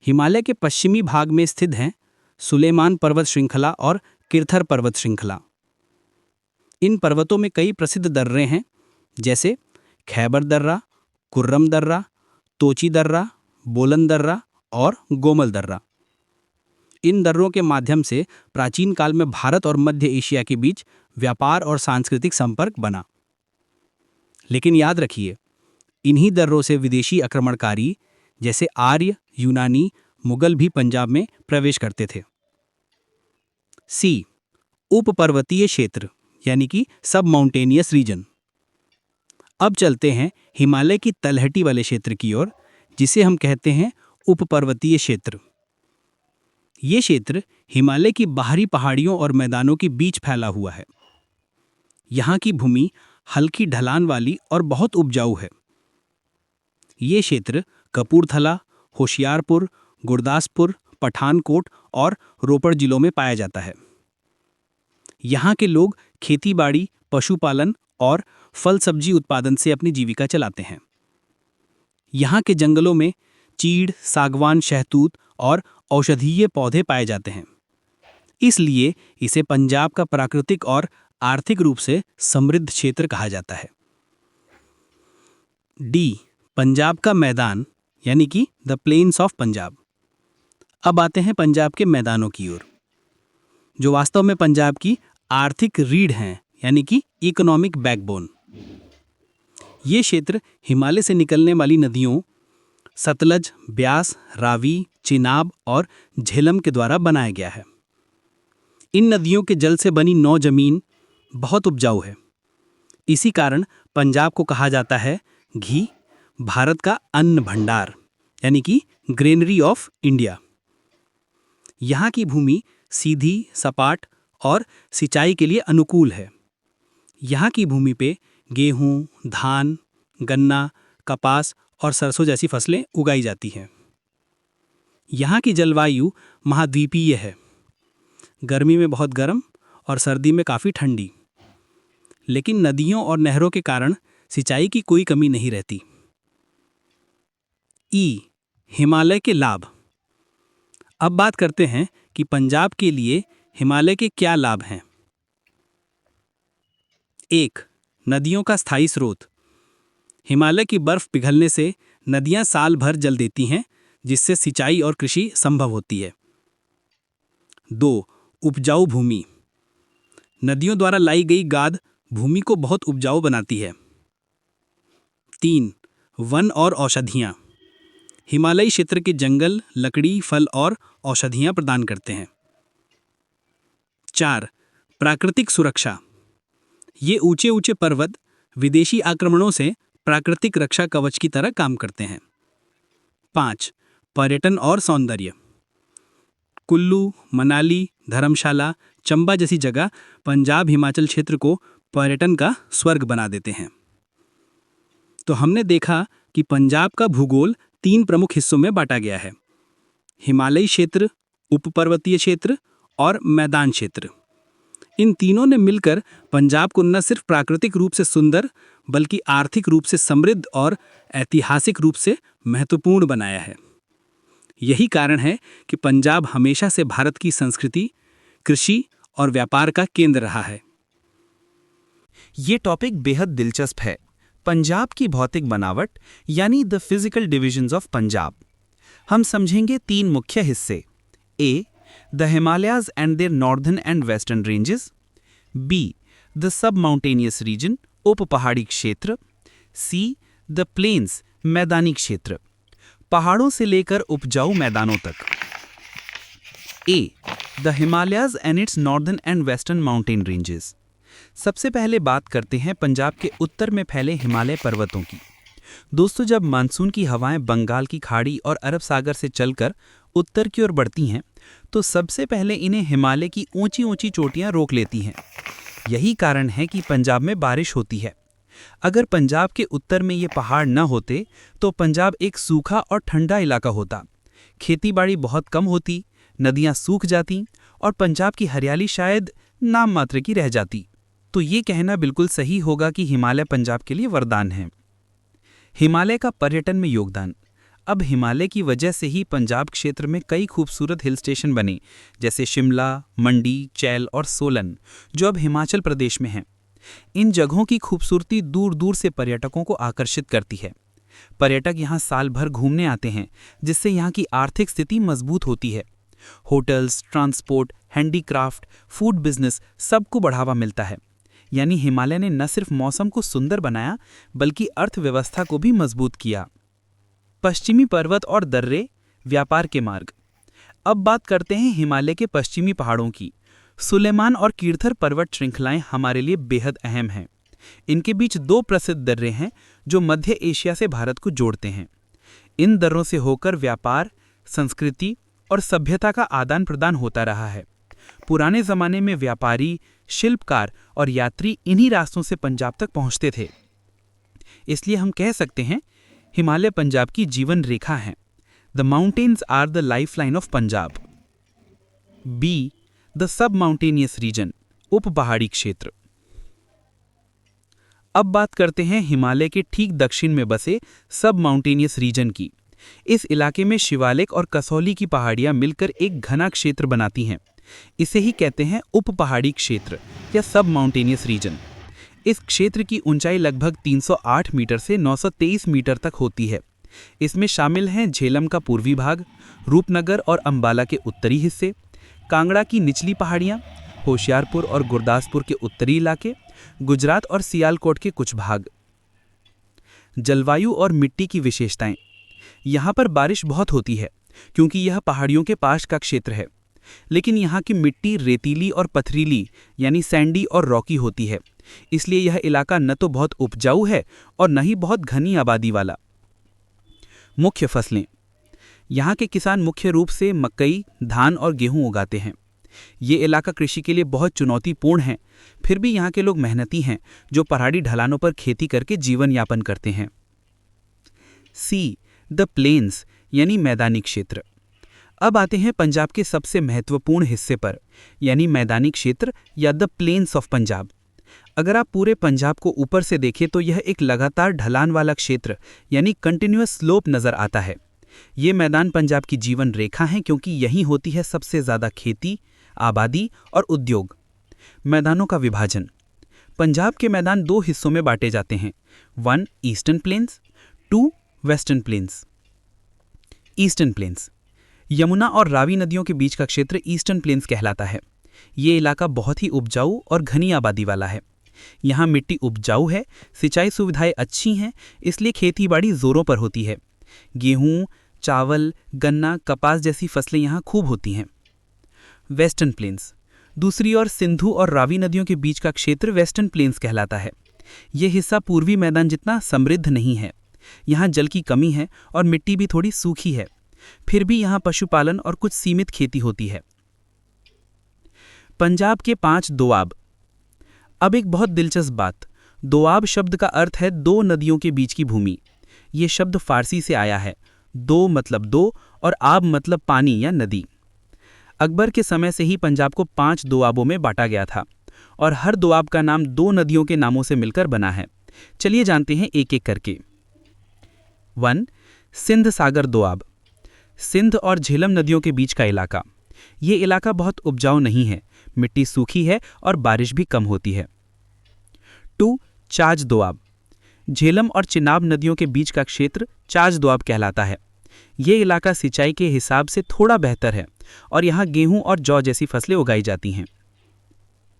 हिमालय के पश्चिमी भाग में स्थित हैं सुलेमान पर्वत श्रृंखला और किरथर पर्वत श्रृंखला। इन पर्वतों में कई प्रसिद्ध दर्रे हैं, जैसे खैबर दर्रा, कुर्रम दर्रा, तोची दर्रा, बोलन दर्रा और गोमल दर्रा। इन दर्रों के माध्यम से प्राचीन काल में भारत और मध्य एशिया के बीच व्यापार और सांस्कृतिक संपर्क बना। लेकिन याद रखिए, इन्हीं दर्रों से विदेशी आक्रमणकारी जैसे आर्य, यूनानी, मुगल भी पंजाब में प्रवेश करते थे। सी. उपपर्वतीय क्षेत्र यानी कि सब माउंटेनियस रीजन। अब चलते हैं हिमालय की तलहटी वाले क्षेत्र की ओर, जिसे हम कहते हैं उपपर्वतीय क्षेत्र। ये क्षेत्र हिमालय की बाहरी पहाड़ियों और मैदानों के बीच फैला हुआ है। यहाँ की भूमि हल्की ढलान वाली और बहुत उपजाऊ है। ये क्षेत्र कपूरथला, होशियारपुर, गुरदासपुर, पठानकोट और रोपड़ जिलों में पाया जाता है। यहाँ के लोग खेतीबाड़ी, पशुपालन और फल सब्जी उत्पादन से अपनी जीविका चलाते हैं। यहाँ के जंगलों में चीड़, सागवान, शहतूत और औषधीय पौधे पाए जाते हैं। इसलिए इसे पंजाब का प्राकृतिक और आर्थिक रूप से समृद्ध क्षेत्र कहा जाता है। डी. पंजाब का मैदान यानी कि द प्लेन्स ऑफ पंजाब। अब आते हैं पंजाब के मैदानों की ओर, जो वास्तव में पंजाब की आर्थिक रीढ़ हैं, यानी कि इकोनॉमिक बैकबोन। ये क्षेत्र हिमालय से निकलने वाली नदियों सतलज, ब्यास, रावी, चिनाब और झेलम के द्वारा बनाया गया है। इन नदियों के जल से बनी नौ जमीन बहुत उपजाऊ है। इसी कारण पंजाब को कहा जाता है घी, भारत का अन्न भंडार यानी कि ग्रेनरी ऑफ इंडिया। यहाँ की भूमि सीधी, सपाट और सिंचाई के लिए अनुकूल है। यहाँ की भूमि पे गेहूँ, धान, गन्ना, कपास और सरसों जैसी फसलें उगाई जाती हैं। यहाँ की जलवायु महाद्वीपीय है, गर्मी में बहुत गर्म और सर्दी में काफ़ी ठंडी। लेकिन नदियों और नहरों के कारण सिंचाई की कोई कमी नहीं रहती। ई. हिमालय के लाभ। अब बात करते हैं कि पंजाब के लिए हिमालय के क्या लाभ हैं। 1. नदियों का स्थायी स्रोत। हिमालय की बर्फ पिघलने से नदियां साल भर जल देती हैं, जिससे सिंचाई और कृषि संभव होती है। 2. उपजाऊ भूमि। नदियों द्वारा लाई गई गाद भूमि को बहुत उपजाऊ बनाती है। 3. वन और औषधियाँ। हिमालयी क्षेत्र के जंगल लकड़ी, फल और औषधियाँ प्रदान करते हैं। 4. प्राकृतिक सुरक्षा। ये ऊंचे ऊंचे पर्वत विदेशी आक्रमणों से प्राकृतिक रक्षा कवच की तरह काम करते हैं। 5. पर्यटन और सौंदर्य। कुल्लू, मनाली, धर्मशाला, चंबा जैसी जगह पंजाब हिमाचल क्षेत्र को पर्यटन का स्वर्ग बना देते हैं। तो हमने देखा कि पंजाब का भूगोल 3 प्रमुख हिस्सों में बांटा गया है: हिमालयी क्षेत्र, उपपर्वतीय क्षेत्र और मैदान क्षेत्र। इन तीनों ने मिलकर पंजाब को न सिर्फ प्राकृतिक रूप से सुंदर, बल्कि आर्थिक रूप से समृद्ध और ऐतिहासिक रूप से महत्वपूर्ण बनाया है। यही कारण है कि पंजाब हमेशा से भारत की संस्कृति, कृषि और व्यापार का केंद्र रहा है। ये टॉपिक बेहद दिलचस्प है। पंजाब की भौतिक बनावट यानी the physical divisions of Punjab. हम समझेंगे 3 मुख्य हिस्से। A, the Himalayas and their northern and western ranges. B, the sub mountainous region, उप पहाड़ी क्षेत्र। सी, द प्लेन्स, मैदानी क्षेत्र, पहाड़ों से लेकर उपजाऊ मैदानों तक। A, the Himalayas and its northern and western mountain ranges. सबसे पहले बात करते हैं पंजाब के उत्तर में फैले हिमालय पर्वतों की। दोस्तों, जब मानसून की हवाएं बंगाल की खाड़ी और अरब सागर से चलकर उत्तर की ओर बढ़ती हैं, तो सबसे पहले इन्हें हिमालय की ऊंची ऊंची चोटियां रोक लेती हैं। यही कारण है कि पंजाब में बारिश होती है। अगर पंजाब के उत्तर में ये पहाड़ न होते तो पंजाब एक सूखा और ठंडा इलाका होता। खेतीबाड़ी बहुत कम होती, नदियां सूख जाती और पंजाब की हरियाली शायद नाम मात्र की रह जाती। तो ये कहना बिल्कुल सही होगा कि हिमालय पंजाब के लिए वरदान है। हिमालय का पर्यटन में योगदान। अब हिमालय की वजह से ही पंजाब क्षेत्र में कई खूबसूरत हिल स्टेशन बने, जैसे शिमला, मंडी, चैल और सोलन, जो अब हिमाचल प्रदेश में हैं। इन जगहों की खूबसूरती दूर दूर से पर्यटकों को आकर्षित करती है। पर्यटक यहाँ साल भर घूमने आते हैं, जिससे यहाँ की आर्थिक स्थिति मजबूत होती है। Hotels, transport, handicraft, food business सबको बढ़ावा मिलता है। यानी हिमालय ने न सिर्फ मौसम को सुंदर बनाया, बल्कि अर्थव्यवस्था को भी मजबूत किया। पश्चिमी पर्वत और दर्रे, व्यापार के मार्ग। अब बात करते हैं हिमालय के पश्चिमी पहाड़ों की। सुलेमान और कीर्थर पर्वत श्रृंखलाएं हमारे लिए बेहद अहम हैं। इनके बीच 2 प्रसिद्ध दर्रे हैं जो मध्य एशिया से भारत को जोड़ते हैं। इन दर्रों से होकर व्यापार, संस्कृति और सभ्यता का आदान प्रदान होता रहा है। पुराने जमाने में व्यापारी, शिल्पकार और यात्री इन्हीं रास्तों से पंजाब तक पहुंचते थे। इसलिए हम कह सकते हैं हिमालय पंजाब की जीवन रेखा है। The mountains are the lifeline of Punjab. B, the sub mountainous region, उप पहाड़ी क्षेत्र। अब बात करते हैं हिमालय के ठीक दक्षिण में बसे सब माउंटेनियस रीजन की। इस इलाके में शिवालिक और कसौली की पहाड़ियां मिलकर एक घना क्षेत्र बनाती हैं। इसे ही कहते हैं उप पहाड़ी क्षेत्र या सब माउंटेनियस रीजन। इस क्षेत्र की ऊंचाई लगभग 308 मीटर से 923 मीटर तक होती है। इसमें शामिल हैं झेलम का पूर्वी भाग, रूपनगर और अंबाला के उत्तरी हिस्से, कांगड़ा की निचली पहाड़ियाँ, होशियारपुर और गुरदासपुर के उत्तरी इलाके, गुजरात और सियालकोट के कुछ भाग। जलवायु और मिट्टी की विशेषताएं। यहाँ पर बारिश बहुत होती है क्योंकि यह पहाड़ियों के पास का क्षेत्र है, लेकिन यहाँ की मिट्टी रेतीली और पथरीली यानी सैंडी और रॉकी होती है। इसलिए यह इलाका न तो बहुत उपजाऊ है और न ही बहुत घनी आबादी वाला। मुख्य फसलें। यहाँ के किसान मुख्य रूप से मकई, धान और गेहूं उगाते हैं। ये इलाका कृषि के लिए बहुत चुनौतीपूर्ण है, फिर भी यहाँ के लोग मेहनती हैं जो पहाड़ी ढलानों पर खेती करके जीवन यापन करते हैं। सी, द प्लेन्स यानी मैदानी क्षेत्र। अब आते हैं पंजाब के सबसे महत्वपूर्ण हिस्से पर, यानी मैदानी क्षेत्र या द प्लेन्स ऑफ पंजाब। अगर आप पूरे पंजाब को ऊपर से देखें तो यह एक लगातार ढलान वाला क्षेत्र यानी कंटिन्यूअस स्लोप नजर आता है। ये मैदान पंजाब की जीवन रेखा हैं क्योंकि यहीं होती है सबसे ज़्यादा खेती, आबादी और उद्योग। मैदानों का विभाजन। पंजाब के मैदान 2 हिस्सों में बांटे जाते हैं, 1 eastern plains, 2 western plains. Eastern plains Yamuna और रावी नदियों के बीच का क्षेत्र ईस्टर्न प्लेन्स कहलाता है। ये इलाका बहुत ही उपजाऊ और घनी आबादी वाला है। यहाँ मिट्टी उपजाऊ है, सिंचाई सुविधाएं अच्छी हैं, इसलिए खेतीबाड़ी जोरों पर होती है। गेहूं, चावल, गन्ना, कपास जैसी फसलें यहाँ खूब होती हैं। वेस्टर्न प्लेन्स दूसरी ओर सिंधु और रावी नदियों के बीच का क्षेत्र वेस्टर्न प्लेन्स कहलाता है। ये हिस्सा पूर्वी मैदान जितना समृद्ध नहीं है। यहाँ जल की कमी है और मिट्टी भी थोड़ी सूखी है। फिर भी यहाँ पशुपालन और कुछ सीमित खेती होती है। पंजाब के 5 दोआब। अब एक बहुत दिलचस्प बात, दोआब शब्द का अर्थ है 2 नदियों के बीच की भूमि। ये शब्द फारसी से आया है। दो मतलब 2 और आब मतलब पानी या नदी। अकबर के समय से ही पंजाब को 5 दोआबों में बांटा गया था और हर दोआब का नाम 2 नदियों के नामों से मिलकर बना है। चलिए जानते हैं एक एक करके। 1 सिंध सागर दोआब। सिंध और झेलम नदियों के बीच का इलाका। ये इलाका बहुत उपजाऊ नहीं है, मिट्टी सूखी है और बारिश भी कम होती है। 2. चाच दोआब। झेलम और चिनाब नदियों के बीच का क्षेत्र चाच दोआब कहलाता है। ये इलाका सिंचाई के हिसाब से थोड़ा बेहतर है और यहाँ गेहूं और जौ जैसी फसलें उगाई जाती हैं।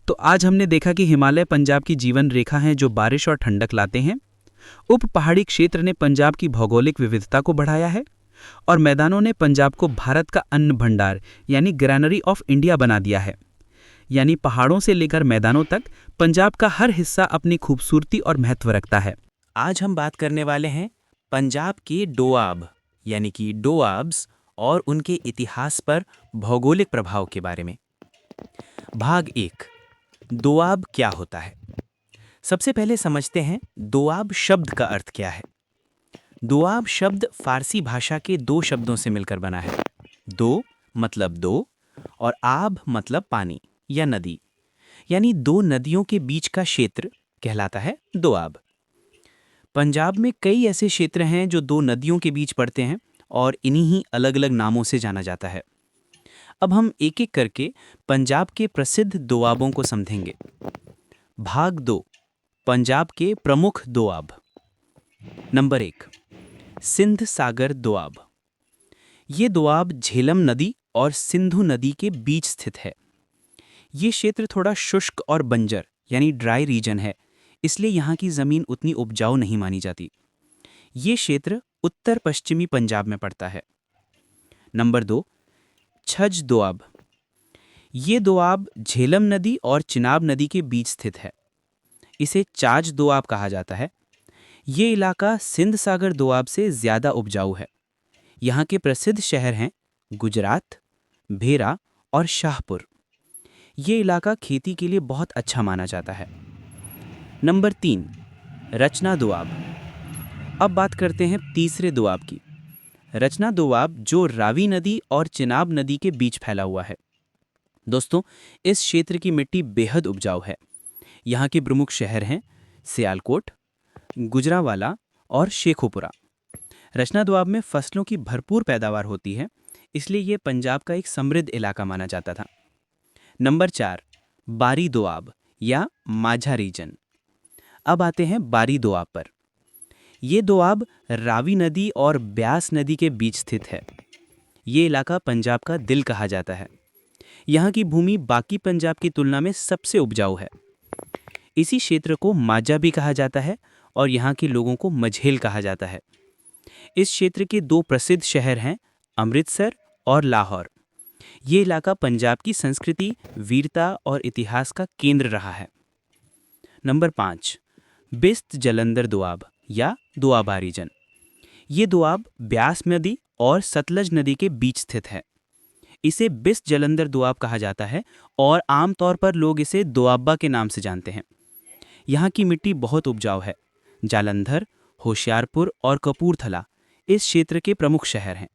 तो आज हमने देखा कि हिमालय पंजाब की जीवन रेखा हैं जो बारिश और ठंडक लाते हैं। उप पहाड़ी क्षेत्र ने पंजाब की भौगोलिक विविधता को बढ़ाया है और मैदानों ने पंजाब को भारत का अन्न भंडार यानी ग्रैनरी ऑफ इंडिया बना दिया है। यानी पहाड़ों से लेकर मैदानों तक पंजाब का हर हिस्सा अपनी खूबसूरती और महत्व रखता है। आज हम बात करने वाले हैं पंजाब के डोआब यानी कि डोआब्स और उनके इतिहास पर भौगोलिक प्रभाव के बारे में। भाग 1, दोआब क्या होता है। सबसे पहले समझते हैं दोआब शब्द का अर्थ क्या है। दोआब शब्द फारसी भाषा के 2 शब्दों से मिलकर बना है। दो मतलब 2 और आब मतलब पानी या नदी, यानी 2 नदियों के बीच का क्षेत्र कहलाता है दोआब। पंजाब में कई ऐसे क्षेत्र हैं जो 2 नदियों के बीच पड़ते हैं और इन्हीं ही अलग अलग नामों से जाना जाता है। अब हम एक एक करके पंजाब के प्रसिद्ध दोआबों को समझेंगे। भाग 2, पंजाब के प्रमुख दोआब। नंबर 1, सिंध सागर दोआब। ये दोआब झेलम नदी और सिंधु नदी के बीच स्थित है। ये क्षेत्र थोड़ा शुष्क और बंजर यानी ड्राई रीजन है, इसलिए यहाँ की ज़मीन उतनी उपजाऊ नहीं मानी जाती। ये क्षेत्र उत्तर पश्चिमी पंजाब में पड़ता है। नंबर 2, छज दोआब। ये दोआब झेलम नदी और चिनाब नदी के बीच स्थित है। इसे चाच दोआब कहा जाता है। ये इलाका सिंध सागर दोआब से ज़्यादा उपजाऊ है। यहाँ के प्रसिद्ध शहर हैं गुजरात, भेरा और शाहपुर। ये इलाका खेती के लिए बहुत अच्छा माना जाता है। नंबर 3, रचना दोआब। अब बात करते हैं तीसरे दोआब की। रचना दोआब जो रावी नदी और चिनाब नदी के बीच फैला हुआ है। दोस्तों, इस क्षेत्र की मिट्टी बेहद उपजाऊ है। यहाँ के प्रमुख शहर हैं सियालकोट, गुजरांवाला और शेखोपुरा। रचना दोआब में फसलों की भरपूर पैदावार होती है, इसलिए ये पंजाब का एक समृद्ध इलाका माना जाता था। नंबर 4, बारी दोआब या माझा रीजन। अब आते हैं बारी दोआब पर। ये दोआब रावी नदी और ब्यास नदी के बीच स्थित है। ये इलाका पंजाब का दिल कहा जाता है। यहाँ की भूमि बाकी पंजाब की तुलना में सबसे उपजाऊ है। इसी क्षेत्र को माझा भी कहा जाता है और यहाँ के लोगों को मझेल कहा जाता है। इस क्षेत्र के 2 प्रसिद्ध शहर हैं अमृतसर और लाहौर। ये इलाका पंजाब की संस्कृति, वीरता और इतिहास का केंद्र रहा है। नंबर 5, बिस्त जलंधर दोआब या दोआबा रीजन। ये दोआब ब्यास नदी और सतलज नदी के बीच स्थित है। इसे बिस्त जलंधर दोआब कहा जाता है और आमतौर पर लोग इसे दोआबा के नाम से जानते हैं। यहाँ की मिट्टी बहुत उपजाऊ है। जालंधर, होशियारपुर और कपूरथला इस क्षेत्र के प्रमुख शहर हैं।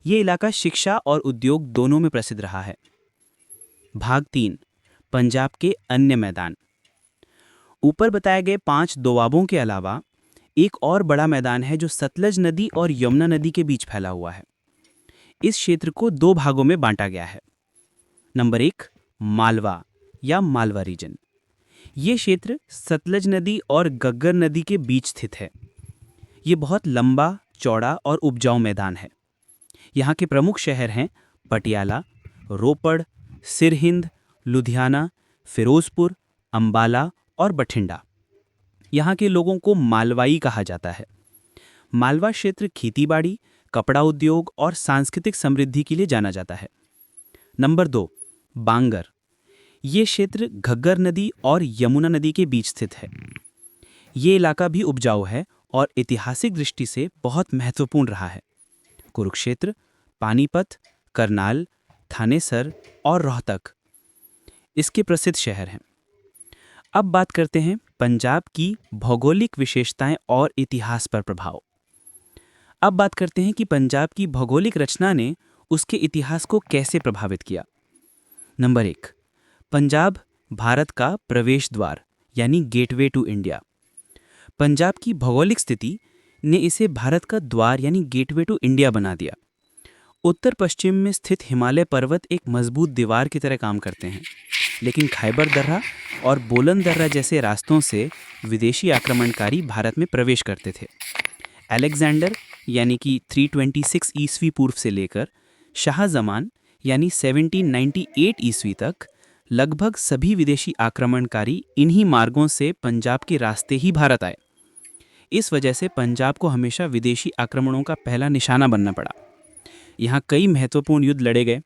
ये इलाका शिक्षा और उद्योग दोनों में प्रसिद्ध रहा है। भाग 3, पंजाब के अन्य मैदान। ऊपर बताए गए 5 दोआबों के अलावा एक और बड़ा मैदान है जो सतलज नदी और यमुना नदी के बीच फैला हुआ है। इस क्षेत्र को 2 भागों में बांटा गया है। नंबर 1, मालवा या मालवा रीजन। ये क्षेत्र सतलज नदी और गग्गर नदी के बीच स्थित है। ये बहुत लंबा, चौड़ा और उपजाऊ मैदान है। यहाँ के प्रमुख शहर हैं पटियाला, रोपड़, सिरहिंद, लुधियाना, फिरोजपुर, अंबाला और बठिंडा। यहाँ के लोगों को मालवाई कहा जाता है। मालवा क्षेत्र खेतीबाड़ी, कपड़ा उद्योग और सांस्कृतिक समृद्धि के लिए जाना जाता है। नंबर 2, बांगर। ये क्षेत्र घग्गर नदी और यमुना नदी के बीच स्थित है। ये इलाका भी उपजाऊ है और ऐतिहासिक दृष्टि से बहुत महत्वपूर्ण रहा है। कुरुक्षेत्र, पानीपत, करनाल, थानेसर और रोहतक इसके प्रसिद्ध शहर हैं। अब बात करते हैं पंजाब की भौगोलिक विशेषताएं और इतिहास पर प्रभाव। अब बात करते हैं कि पंजाब की भौगोलिक रचना ने उसके इतिहास को कैसे प्रभावित किया। नंबर 1, पंजाब भारत का प्रवेश द्वार यानी गेटवे टू इंडिया। पंजाब की भौगोलिक स्थिति ने इसे भारत का द्वार यानी गेटवे टू इंडिया बना दिया। उत्तर पश्चिम में स्थित हिमालय पर्वत एक मजबूत दीवार की तरह काम करते हैं, लेकिन खैबर दर्रा और बोलन दर्रा जैसे रास्तों से विदेशी आक्रमणकारी भारत में प्रवेश करते थे। अलेक्जेंडर यानी कि 326 ईस्वी पूर्व से लेकर शाहजमान यानी 1798 ईस्वी तक लगभग सभी विदेशी आक्रमणकारी इन्हीं मार्गों से पंजाब के रास्ते ही भारत आए। इस वजह से पंजाब को हमेशा विदेशी आक्रमणों का पहला निशाना बनना पड़ा। यहाँ कई महत्वपूर्ण युद्ध लड़े गए,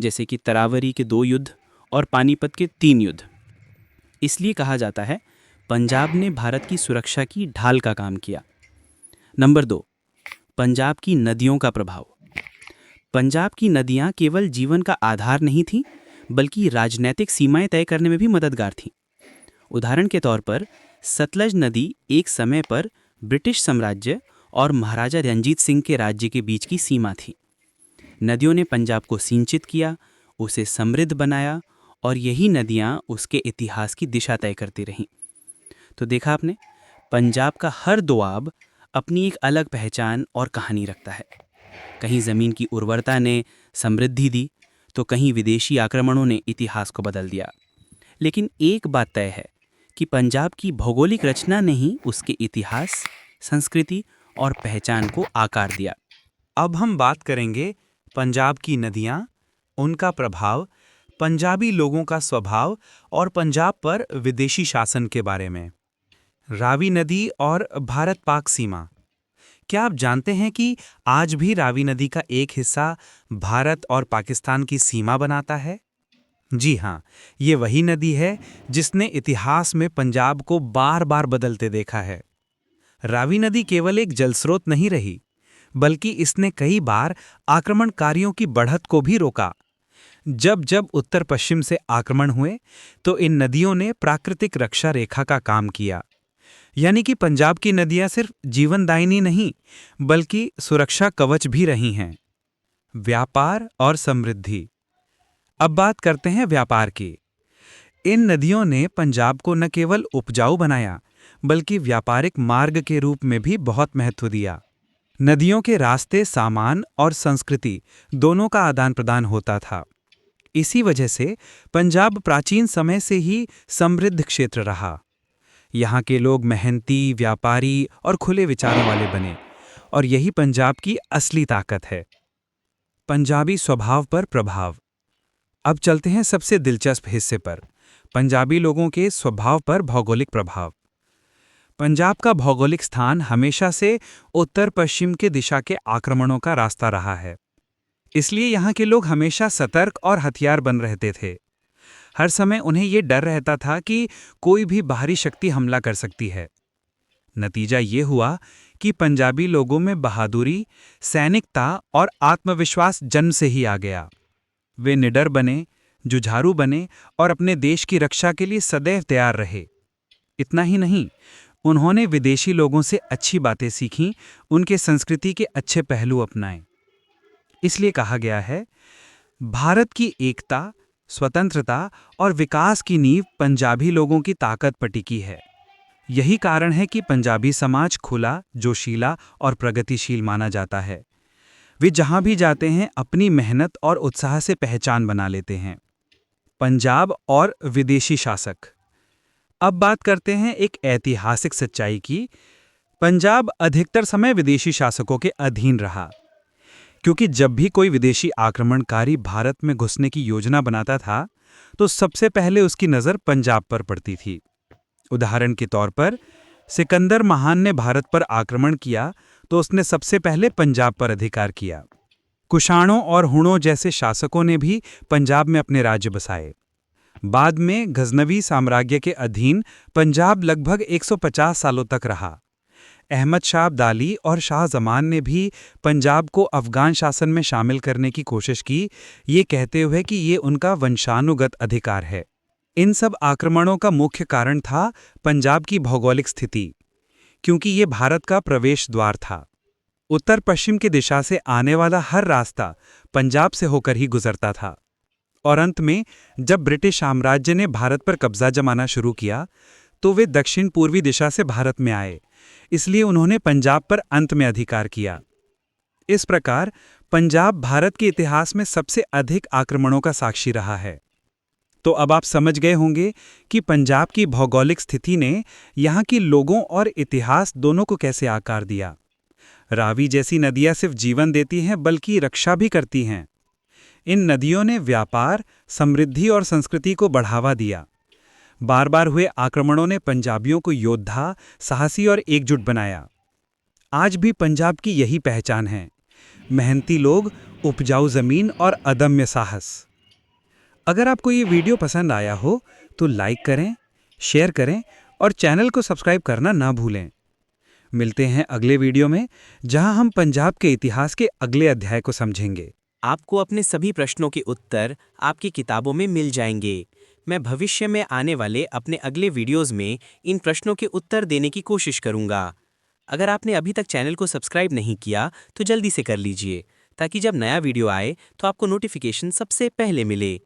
जैसे कि तरावरी के 2 युद्ध और पानीपत के 3 युद्ध। इसलिए कहा जाता है पंजाब ने भारत की सुरक्षा की ढाल का काम किया। नंबर 2, पंजाब की नदियों का प्रभाव। पंजाब की नदियाँ केवल जीवन का आधार नहीं थीं, बल्कि राजनीतिक सीमाएं तय करने में भी मददगार थीं। उदाहरण के तौर पर सतलज नदी एक समय पर ब्रिटिश साम्राज्य और महाराजा रणजीत सिंह के राज्य के बीच की सीमा थी। नदियों ने पंजाब को सिंचित किया, उसे समृद्ध बनाया और यही नदियाँ उसके इतिहास की दिशा तय करती रहीं। तो देखा आपने, पंजाब का हर दोआब अपनी एक अलग पहचान और कहानी रखता है। कहीं ज़मीन की उर्वरता ने समृद्धि दी, तो कहीं विदेशी आक्रमणों ने इतिहास को बदल दिया। लेकिन एक बात तय है कि पंजाब की भौगोलिक रचना ने ही उसके इतिहास, संस्कृति और पहचान को आकार दिया। अब हम बात करेंगे पंजाब की नदियाँ, उनका प्रभाव, पंजाबी लोगों का स्वभाव और पंजाब पर विदेशी शासन के बारे में। रावी नदी और भारत पाक सीमा। क्या आप जानते हैं कि आज भी रावी नदी का एक हिस्सा भारत और पाकिस्तान की सीमा बनाता है? जी हाँ, ये वही नदी है जिसने इतिहास में पंजाब को बार बार बदलते देखा है। रावी नदी केवल एक जलस्रोत नहीं रही, बल्कि इसने कई बार आक्रमणकारियों की बढ़त को भी रोका। जब जब उत्तर पश्चिम से आक्रमण हुए, तो इन नदियों ने प्राकृतिक रक्षा रेखा का काम किया। यानी कि पंजाब की नदियां सिर्फ जीवनदायिनी नहीं, बल्कि सुरक्षा कवच भी रही हैं। व्यापार और समृद्धि। अब बात करते हैं व्यापार की। इन नदियों ने पंजाब को न केवल उपजाऊ बनाया, बल्कि व्यापारिक मार्ग के रूप में भी बहुत महत्व दिया। नदियों के रास्ते सामान और संस्कृति दोनों का आदान प्रदान होता था। इसी वजह से पंजाब प्राचीन समय से ही समृद्ध क्षेत्र रहा। यहाँ के लोग मेहनती, व्यापारी और खुले विचारों वाले बने, और यही पंजाब की असली ताकत है। पंजाबी स्वभाव पर प्रभाव। अब चलते हैं सबसे दिलचस्प हिस्से पर, पंजाबी लोगों के स्वभाव पर भौगोलिक प्रभाव। पंजाब का भौगोलिक स्थान हमेशा से उत्तर पश्चिम के दिशा के आक्रमणों का रास्ता रहा है। इसलिए यहाँ के लोग हमेशा सतर्क और हथियार बन रहते थे। हर समय उन्हें ये डर रहता था कि कोई भी बाहरी शक्ति हमला कर सकती है। नतीजा ये हुआ कि पंजाबी लोगों में बहादुरी, सैनिकता और आत्मविश्वास जन्म से ही आ गया। वे निडर बने, जुझारू बने और अपने देश की रक्षा के लिए सदैव तैयार रहे। इतना ही नहीं, उन्होंने विदेशी लोगों से अच्छी बातें सीखीं, उनके संस्कृति के अच्छे पहलू अपनाए। इसलिए कहा गया है, भारत की एकता, स्वतंत्रता और विकास की नींव पंजाबी लोगों की ताकत पर टिकी है। यही कारण है कि पंजाबी समाज खुला, जोशीला और प्रगतिशील माना जाता है। वे जहां भी जाते हैं, अपनी मेहनत और उत्साह से पहचान बना लेते हैं। पंजाब और विदेशी शासक। अब बात करते हैं एक ऐतिहासिक सच्चाई की। पंजाब अधिकतर समय विदेशी शासकों के अधीन रहा, क्योंकि जब भी कोई विदेशी आक्रमणकारी भारत में घुसने की योजना बनाता था, तो सबसे पहले उसकी नज़र पंजाब पर पड़ती थी। उदाहरण के तौर पर, सिकंदर महान ने भारत पर आक्रमण किया तो उसने सबसे पहले पंजाब पर अधिकार किया। कुषाणों और हुणों जैसे शासकों ने भी पंजाब में अपने राज्य बसाए। बाद में गजनवी साम्राज्य के अधीन पंजाब लगभग 150 सालों तक रहा। अहमद शाह अब्दाली और शाहजमान ने भी पंजाब को अफगान शासन में शामिल करने की कोशिश की, ये कहते हुए कि ये उनका वंशानुगत अधिकार है। इन सब आक्रमणों का मुख्य कारण था पंजाब की भौगोलिक स्थिति, क्योंकि ये भारत का प्रवेश द्वार था। उत्तर पश्चिम की दिशा से आने वाला हर रास्ता पंजाब से होकर ही गुजरता था। और अंत में जब ब्रिटिश साम्राज्य ने भारत पर कब्जा जमाना शुरू किया, तो वे दक्षिण पूर्वी दिशा से भारत में आए। इसलिए उन्होंने पंजाब पर अंत में अधिकार किया। इस प्रकार पंजाब भारत के इतिहास में सबसे अधिक आक्रमणों का साक्षी रहा है। तो अब आप समझ गए होंगे कि पंजाब की भौगोलिक स्थिति ने यहाँ के लोगों और इतिहास दोनों को कैसे आकार दिया। रावी जैसी नदियाँ सिर्फ जीवन देती हैं बल्कि रक्षा भी करती हैं। इन नदियों ने व्यापार, समृद्धि और संस्कृति को बढ़ावा दिया। बार बार हुए आक्रमणों ने पंजाबियों को योद्धा, साहसी और एकजुट बनाया। आज भी पंजाब की यही पहचान है, मेहनती लोग, उपजाऊ जमीन और अदम्य साहस। अगर आपको ये वीडियो पसंद आया हो तो लाइक करें, शेयर करें और चैनल को सब्सक्राइब करना ना भूलें। मिलते हैं अगले वीडियो में, जहां हम पंजाब के इतिहास के अगले अध्याय को समझेंगे। आपको अपने सभी प्रश्नों के उत्तर आपकी किताबों में मिल जाएंगे। मैं भविष्य में आने वाले अपने अगले वीडियोज़ में इन प्रश्नों के उत्तर देने की कोशिश करूंगा। अगर आपने अभी तक चैनल को सब्सक्राइब नहीं किया तो जल्दी से कर लीजिए, ताकि जब नया वीडियो आए तो आपको नोटिफिकेशन सबसे पहले मिले।